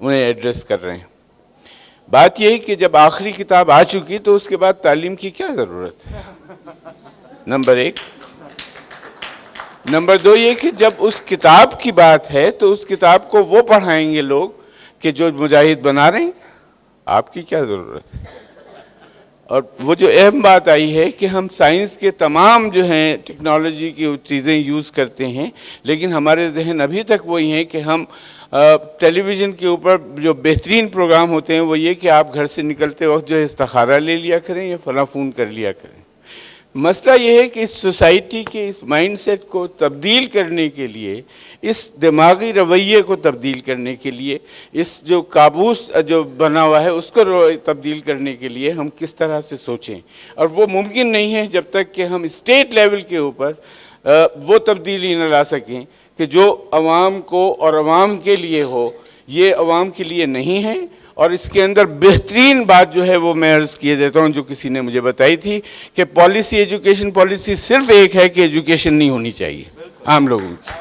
انہیں address کر رہے ہیں. بات یہ ہے کہ جب آخری کتاب آ چکی تو اس کے بعد تعلیم کی کیا ضرورت ہے؟ نمبر 1. نمبر 2 یہ کہ جب اس کتاب کی بات ہے تو اس کتاب کو وہ پڑھائیں گے لوگ کہ جو مجاہد بنا رہے ہیں. آپ کی کیا ضرورت ہے؟ اور وہ جو اہم بات آئی ہے کہ ہم سائنس کے تمام جو ہیں ٹیکنالوجی کی چیزیں یوز کرتے ہیں، لیکن ہمارے ذہن ابھی تک وہی ہیں کہ ہم ٹیلی ویژن کے اوپر جو بہترین پروگرام ہوتے ہیں وہ یہ کہ آپ گھر سے نکلتے وقت جو ہے استخارہ لے لیا کریں یا فلاں فون کر لیا کریں. مسئلہ یہ ہے کہ اس سوسائٹی کے اس مائنڈ سیٹ کو تبدیل کرنے کے لیے، اس دماغی رویے کو تبدیل کرنے کے لیے، اس جو کابوس جو بنا ہوا ہے اس کو تبدیل کرنے کے لیے ہم کس طرح سے سوچیں. اور وہ ممکن نہیں ہے جب تک کہ ہم اسٹیٹ لیول کے اوپر وہ تبدیلی نہ لا سکیں کہ جو عوام کو اور عوام کے لیے ہو. یہ عوام کے لیے نہیں ہے. اور اس کے اندر بہترین بات جو ہے وہ میں عرض کیے دیتا ہوں جو کسی نے مجھے بتائی تھی کہ پالیسی، ایجوکیشن پالیسی صرف ایک ہے کہ ایجوکیشن نہیں ہونی چاہیے عام لوگوں کی.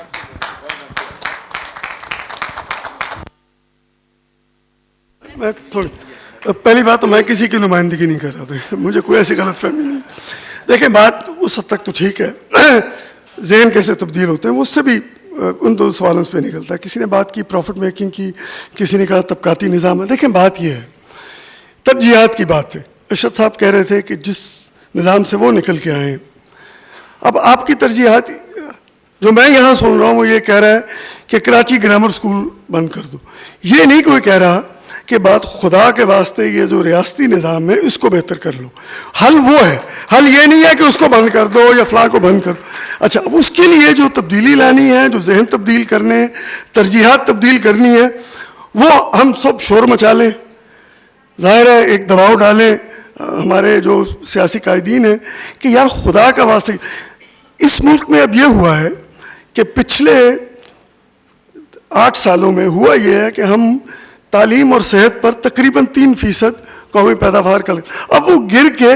میں تھوڑی پہلی بات تو میں کسی کی نمائندگی نہیں کر رہا تھا، مجھے کوئی ایسی غلط فہمی نہیں. دیکھیں بات اس حد تک تو ٹھیک ہے، ذہن کیسے تبدیل ہوتے ہیں وہ اس سے بھی ان دو سوالوں پہ نکلتا ہے. کسی نے بات کی پروفٹ میکنگ کی، کسی نے کہا طبقاتی نظام ہے. دیکھیں بات یہ ہے، ترجیحات کی بات ہے. ارشد صاحب کہہ رہے تھے کہ جس نظام سے وہ نکل کے آئے ہیں، اب آپ کی ترجیحات جو میں یہاں سن رہا ہوں وہ یہ کہہ رہا ہے کہ کراچی گرامر سکول بند کر دو. یہ نہیں کوئی کہہ رہا کہ بات خدا کے واسطے یہ جو ریاستی نظام ہے اس کو بہتر کر لو. حل وہ ہے، حل یہ نہیں ہے کہ اس کو بند کر دو یا فلاں کو بند کر دو. اچھا اب اس کے لیے جو تبدیلی لانی ہے، جو ذہن تبدیل کرنے ہیں، ترجیحات تبدیل کرنی ہے، وہ ہم سب شور مچا لیں. ظاہر ہے ایک دباؤ ڈالیں ہمارے جو سیاسی قائدین ہیں کہ یار خدا کا واسطے. اس ملک میں اب یہ ہوا ہے کہ پچھلے 8 سالوں میں ہوا یہ ہے کہ ہم تعلیم اور صحت پر تقریباً 3% قومی پیداوار کا اب وہ گر کے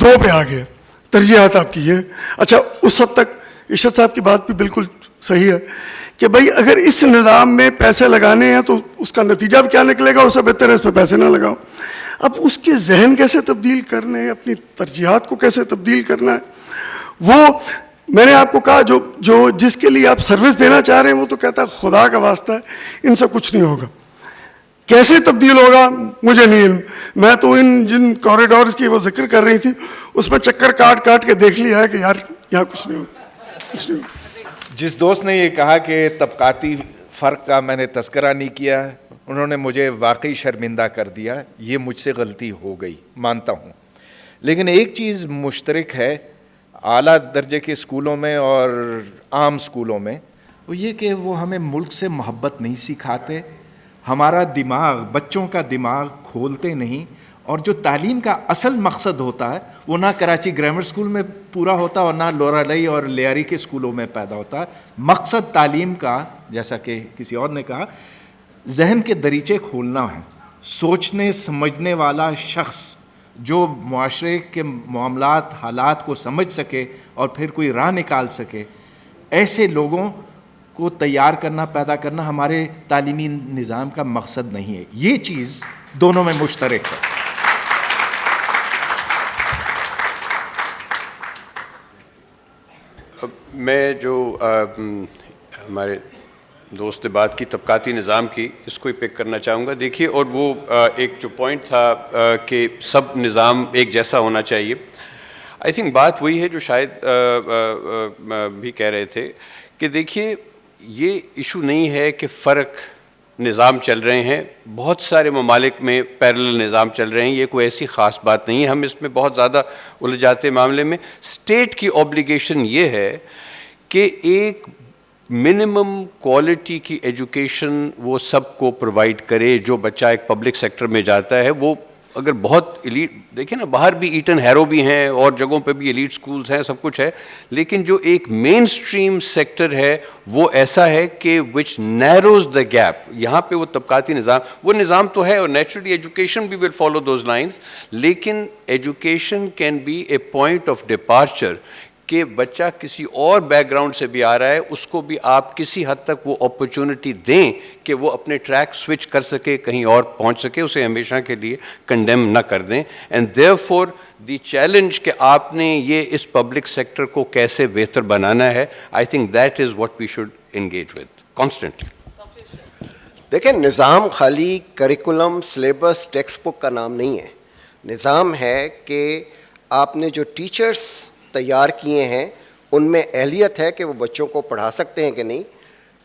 2 پہ آ گیا. ترجیحات آپ کی ہے. اچھا اس حد تک ارشد صاحب کی بات بھی بالکل صحیح ہے کہ بھائی اگر اس نظام میں پیسے لگانے ہیں تو اس کا نتیجہ بھی کیا نکلے گا، اس سے بہتر ہے اس پہ پیسے نہ لگاؤ. اب اس کے ذہن کیسے تبدیل کرنے ہیں، اپنی ترجیحات کو کیسے تبدیل کرنا ہے، وہ میں نے آپ کو کہا جو جس کے لیے آپ سروس دینا چاہ رہے ہیں وہ تو کہتا ہے خدا کا واسطہ ہے ان سے کچھ نہیں ہوگا. کیسے تبدیل ہوگا مجھے نہیں علم. میں تو ان جن کوریڈورز کی وہ ذکر کر رہی تھی اس میں چکر کاٹ کے دیکھ لیا ہے کہ یار یہاں کچھ نہیں ہوگا. جس دوست نے یہ کہا کہ طبقاتی فرق کا میں نے تذکرہ نہیں کیا، انہوں نے مجھے واقعی شرمندہ کر دیا. یہ مجھ سے غلطی ہو گئی، مانتا ہوں. لیکن ایک چیز مشترک ہے اعلیٰ درجے کے اسکولوں میں اور عام اسکولوں میں، وہ یہ کہ وہ ہمیں ملک سے محبت نہیں سکھاتے، ہمارا دماغ، بچوں کا دماغ کھولتے نہیں. اور جو تعلیم کا اصل مقصد ہوتا ہے وہ نہ کراچی گرامر اسکول میں پورا ہوتا اور نہ لورا لئی اور لیاری کے اسکولوں میں پیدا ہوتا ہے. مقصد تعلیم کا، جیسا کہ کسی اور نے کہا، ذہن کے دریچے کھولنا ہے. سوچنے سمجھنے والا شخص جو معاشرے کے معاملات، حالات کو سمجھ سکے اور پھر کوئی راہ نکال سکے، ایسے لوگوں کو تیار کرنا، پیدا کرنا ہمارے تعلیمی نظام کا مقصد نہیں ہے. یہ چیز دونوں میں مشترک ہے. میں جو ہمارے دوست نے بات کی طبقاتی نظام کی، اس کو ہی پک کرنا چاہوں گا. دیکھیے، اور وہ ایک جو پوائنٹ تھا کہ سب نظام ایک جیسا ہونا چاہیے، آئی تھنک بات وہی ہے جو شاید بھی کہہ رہے تھے کہ دیکھیے یہ ایشو نہیں ہے کہ فرق نظام چل رہے ہیں. بہت سارے ممالک میں پیرلل نظام چل رہے ہیں، یہ کوئی ایسی خاص بات نہیں ہے. ہم اس میں بہت زیادہ الجھ جاتے معاملے میں. اسٹیٹ کی اوبلیگیشن یہ ہے کہ ایک منیمم کوالٹی کی ایجوکیشن وہ سب کو پرووائڈ کرے. جو بچہ ایک پبلک سیکٹر میں جاتا ہے، وہ اگر بہت ایلیٹ، دیکھیں نا باہر بھی ایٹن ہیرو بھی ہیں اور جگہوں پہ بھی ایلیٹ سکولز ہیں، سب کچھ ہے، لیکن جو ایک مین سٹریم سیکٹر ہے وہ ایسا ہے کہ وچ نیروز دا گیپ. یہاں پہ وہ طبقاتی نظام، وہ نظام تو ہے اور نیچرلی ایجوکیشن بھی ول فالو دوز لائنز، لیکن education can be a point of departure کہ بچہ کسی اور بیک گراؤنڈ سے بھی آ رہا ہے, اس کو بھی آپ کسی حد تک وہ اپرچونٹی دیں کہ وہ اپنے ٹریک سوئچ کر سکے, کہیں اور پہنچ سکے, اسے ہمیشہ کے لیے کنڈیم نہ کر دیں. And therefore the challenge کہ آپ نے یہ اس پبلک سیکٹر کو کیسے بہتر بنانا ہے, I think that is what we should engage with constantly. دیکھیں, نظام خالی کریکولم, سلیبس, ٹیکسٹ بک کا نام نہیں ہے. نظام ہے کہ آپ نے جو ٹیچرز تیار کیے ہیں ان میں اہلیت ہے کہ وہ بچوں کو پڑھا سکتے ہیں کہ نہیں,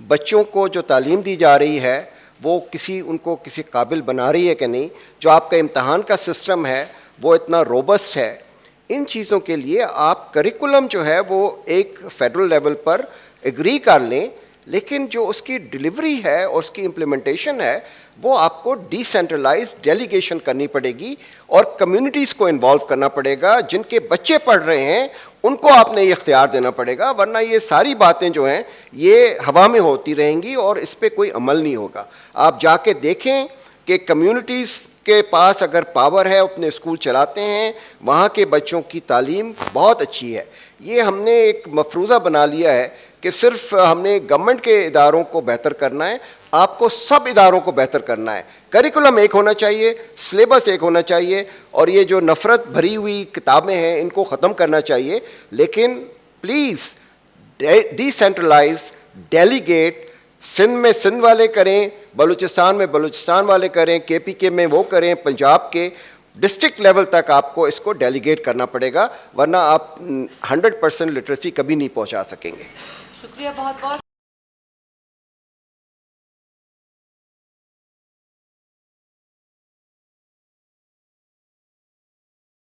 بچوں کو جو تعلیم دی جا رہی ہے وہ ان کو کسی قابل بنا رہی ہے کہ نہیں, جو آپ کا امتحان کا سسٹم ہے وہ اتنا روبسٹ ہے. ان چیزوں کے لیے آپ کریکولم جو ہے وہ ایک فیڈرل لیول پر ایگری کر لیں, لیکن جو اس کی ڈیلیوری ہے اور اس کی امپلیمنٹیشن ہے وہ آپ کو ڈی سینٹرلائز ڈیلیگیشن کرنی پڑے گی اور کمیونٹیز کو انوالو کرنا پڑے گا. جن کے بچے پڑھ رہے ہیں ان کو آپ نے یہ اختیار دینا پڑے گا, ورنہ یہ ساری باتیں جو ہیں یہ ہوا میں ہوتی رہیں گی اور اس پہ کوئی عمل نہیں ہوگا. آپ جا کے دیکھیں کہ کمیونٹیز کے پاس اگر پاور ہے, اپنے اسکول چلاتے ہیں, وہاں کے بچوں کی تعلیم بہت اچھی ہے. یہ ہم نے ایک مفروضہ بنا لیا ہے کہ صرف ہم نے گورنمنٹ کے اداروں کو بہتر کرنا ہے, آپ کو سب اداروں کو بہتر کرنا ہے. کریکولم ایک ہونا چاہیے, سلیبس ایک ہونا چاہیے, اور یہ جو نفرت بھری ہوئی کتابیں ہیں ان کو ختم کرنا چاہیے. لیکن please decentralise, delegate. Sindh میں سندھ والے کریں, بلوچستان میں بلوچستان والے کریں, کے پی کے میں وہ کریں, پنجاب کے ڈسٹرکٹ لیول تک آپ کو اس کو ڈیلیگیٹ کرنا پڑے گا, ورنہ آپ 100% لٹریسی کبھی نہیں پہنچا سکیں گے. شکریہ بہت بہت.